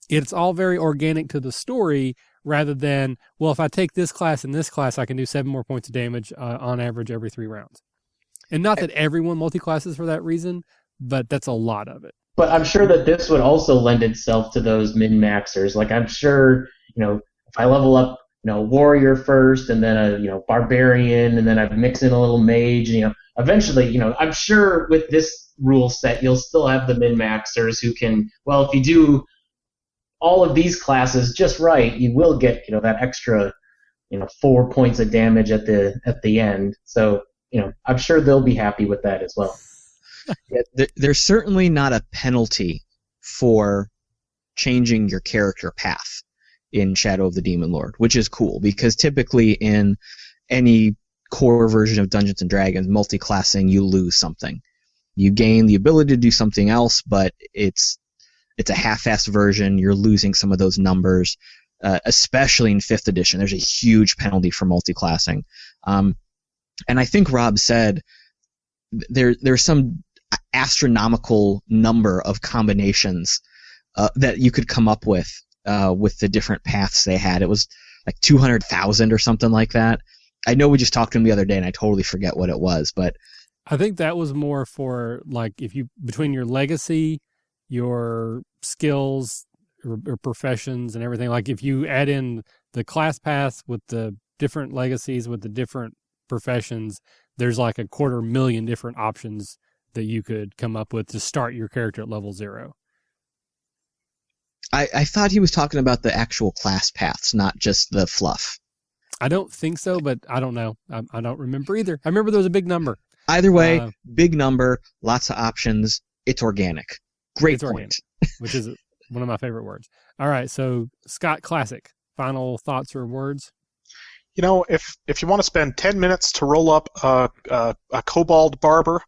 It's all very organic to the story, rather than, well, if I take this class and this class, I can do 7 more points of damage on average every 3 rounds. And not that everyone multi-classes for that reason, but that's a lot of it. But I'm sure that this would also lend itself to those min-maxers. Like, I'm sure, if I level up, warrior first, and then a, barbarian, and then I mix in a little mage, eventually, I'm sure with this rule set, you'll still have the min-maxers who can, well, if you do all of these classes just right, you will get, that extra, 4 points of damage at the end. So, I'm sure they'll be happy with that as well. Yeah, there's certainly not a penalty for changing your character path in Shadow of the Demon Lord, which is cool, because typically in any core version of Dungeons & Dragons, multi-classing, you lose something. You gain the ability to do something else, but it's a half-assed version. You're losing some of those numbers, especially in 5th edition. There's a huge penalty for multi-classing. And I think Rob said there's some astronomical number of combinations that you could come up with the different paths they had. It was like 200,000 or something like that. I know we just talked to him the other day, and I totally forget what it was, but I think that was more for, like, if you, between your legacy, your skills or professions and everything, like if you add in the class paths with the different legacies, with the different professions, there's like 250,000 different options that you could come up with to start your character at level 0. I thought he was talking about the actual class paths, not just the fluff. I don't think so, but I don't know. I don't remember either. I remember there was a big number. Either way, big number, lots of options. It's organic. Great point. Organic, which is one of my favorite words. All right, so Scott Classic, final thoughts or words? You know, if you want to spend 10 minutes to roll up a kobold barber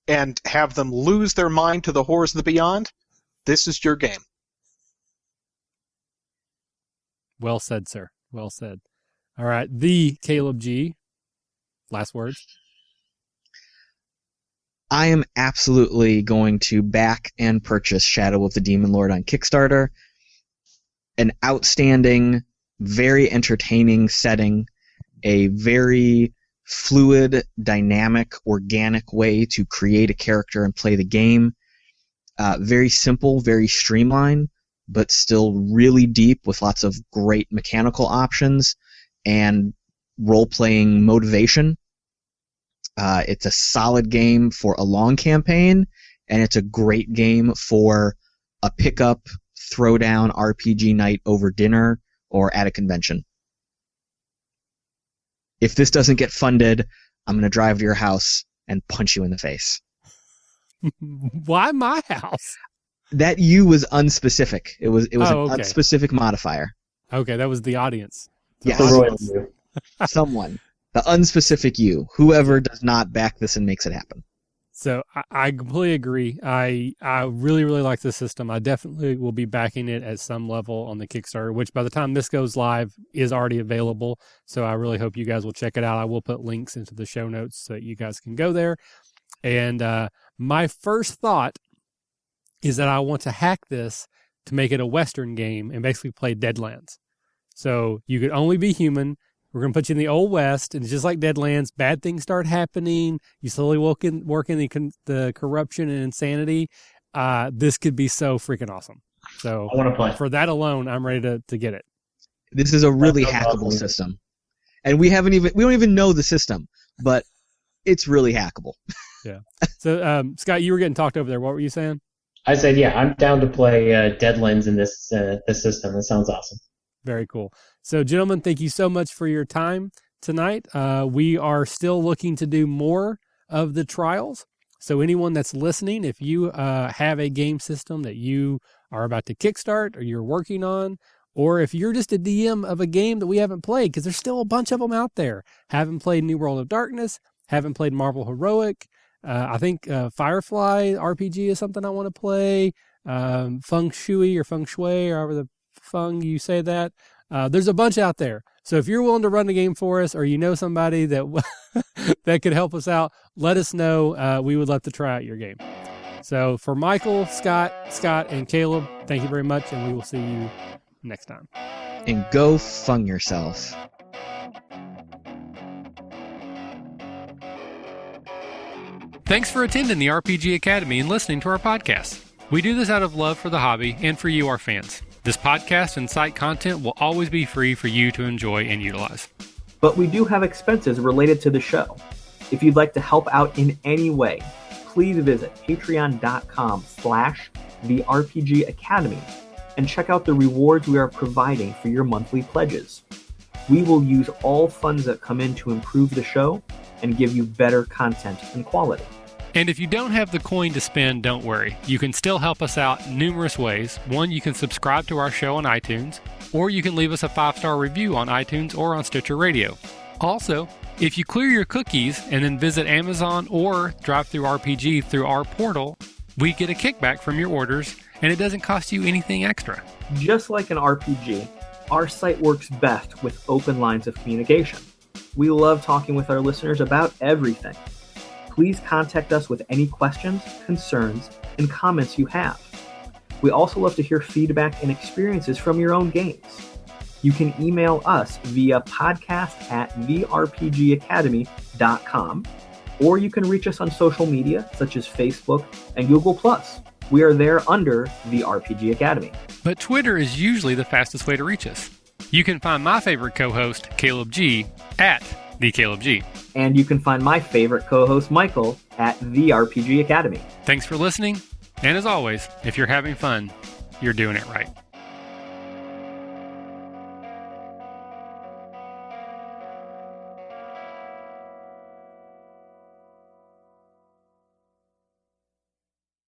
and have them lose their mind to the horrors of the beyond, this is your game. Well said, sir. Well said. All right, the Caleb G. Last words. I am absolutely going to back and purchase Shadow of the Demon Lord on Kickstarter. An outstanding, very entertaining setting, a very fluid, dynamic, organic way to create a character and play the game. Very simple, very streamlined, but still really deep with lots of great mechanical options and role-playing motivation. It's a solid game for a long campaign, and it's a great game for a pickup, throwdown RPG night over dinner or at a convention. If this doesn't get funded, I'm going to drive to your house and punch you in the face. Why my house? That you was unspecific. It was an okay. unspecific modifier. Okay, that was the audience. Yes. The royal you. Someone. The unspecific you. Whoever does not back this and makes it happen. So I completely agree. I really, really like the system. I definitely will be backing it at some level on the Kickstarter, which by the time this goes live is already available. So I really hope you guys will check it out. I will put links into the show notes so that you guys can go there. And my first thought is that I want to hack this to make it a Western game and basically play Deadlands. So you could only be human. We're going to put you in the Old West, and it's just like Deadlands. Bad things start happening. You slowly work in the corruption and insanity. This could be so freaking awesome. So I want to play. For that alone, I'm ready to get it. This is a really hackable system. And we don't even know the system, but it's really hackable. Yeah. So, Scott, you were getting talked over there. What were you saying? I said, yeah, I'm down to play Deadlands in this system. It sounds awesome. Very cool. So, gentlemen, thank you so much for your time tonight. We are still looking to do more of the trials. So anyone that's listening, if you have a game system that you are about to kickstart or you're working on, or if you're just a DM of a game that we haven't played, because there's still a bunch of them out there. Haven't played New World of Darkness, haven't played Marvel Heroic. I think Firefly RPG is something I want to play. Feng Shui or Feng Shui, or however the feng you say that. There's a bunch out there. So if you're willing to run the game for us, or you know somebody that that could help us out, let us know. We would love to try out your game. So for Michael, Scott, and Caleb, thank you very much, and we will see you next time. And go fung yourself. Thanks for attending the RPG Academy and listening to our podcast. We do this out of love for the hobby and for you, our fans. This podcast and site content will always be free for you to enjoy and utilize. But we do have expenses related to the show. If you'd like to help out in any way, please visit patreon.com/therpgacademy and check out the rewards we are providing for your monthly pledges. We will use all funds that come in to improve the show and give you better content and quality. And if you don't have the coin to spend, don't worry. You can still help us out numerous ways. One, you can subscribe to our show on iTunes, or you can leave us a 5-star review on iTunes or on Stitcher Radio. Also, if you clear your cookies and then visit Amazon or DriveThruRPG through our portal, we get a kickback from your orders, and it doesn't cost you anything extra. Just like an RPG, our site works best with open lines of communication. We love talking with our listeners about everything. Please contact us with any questions, concerns, and comments you have. We also love to hear feedback and experiences from your own games. You can email us via podcast@therpgacademy.com, or you can reach us on social media such as Facebook and Google+. We are there under the RPG Academy. But Twitter is usually the fastest way to reach us. You can find my favorite co-host, Caleb G, at the Caleb G. And you can find my favorite co-host, Michael, at the RPG Academy. Thanks for listening. And as always, if you're having fun, you're doing it right.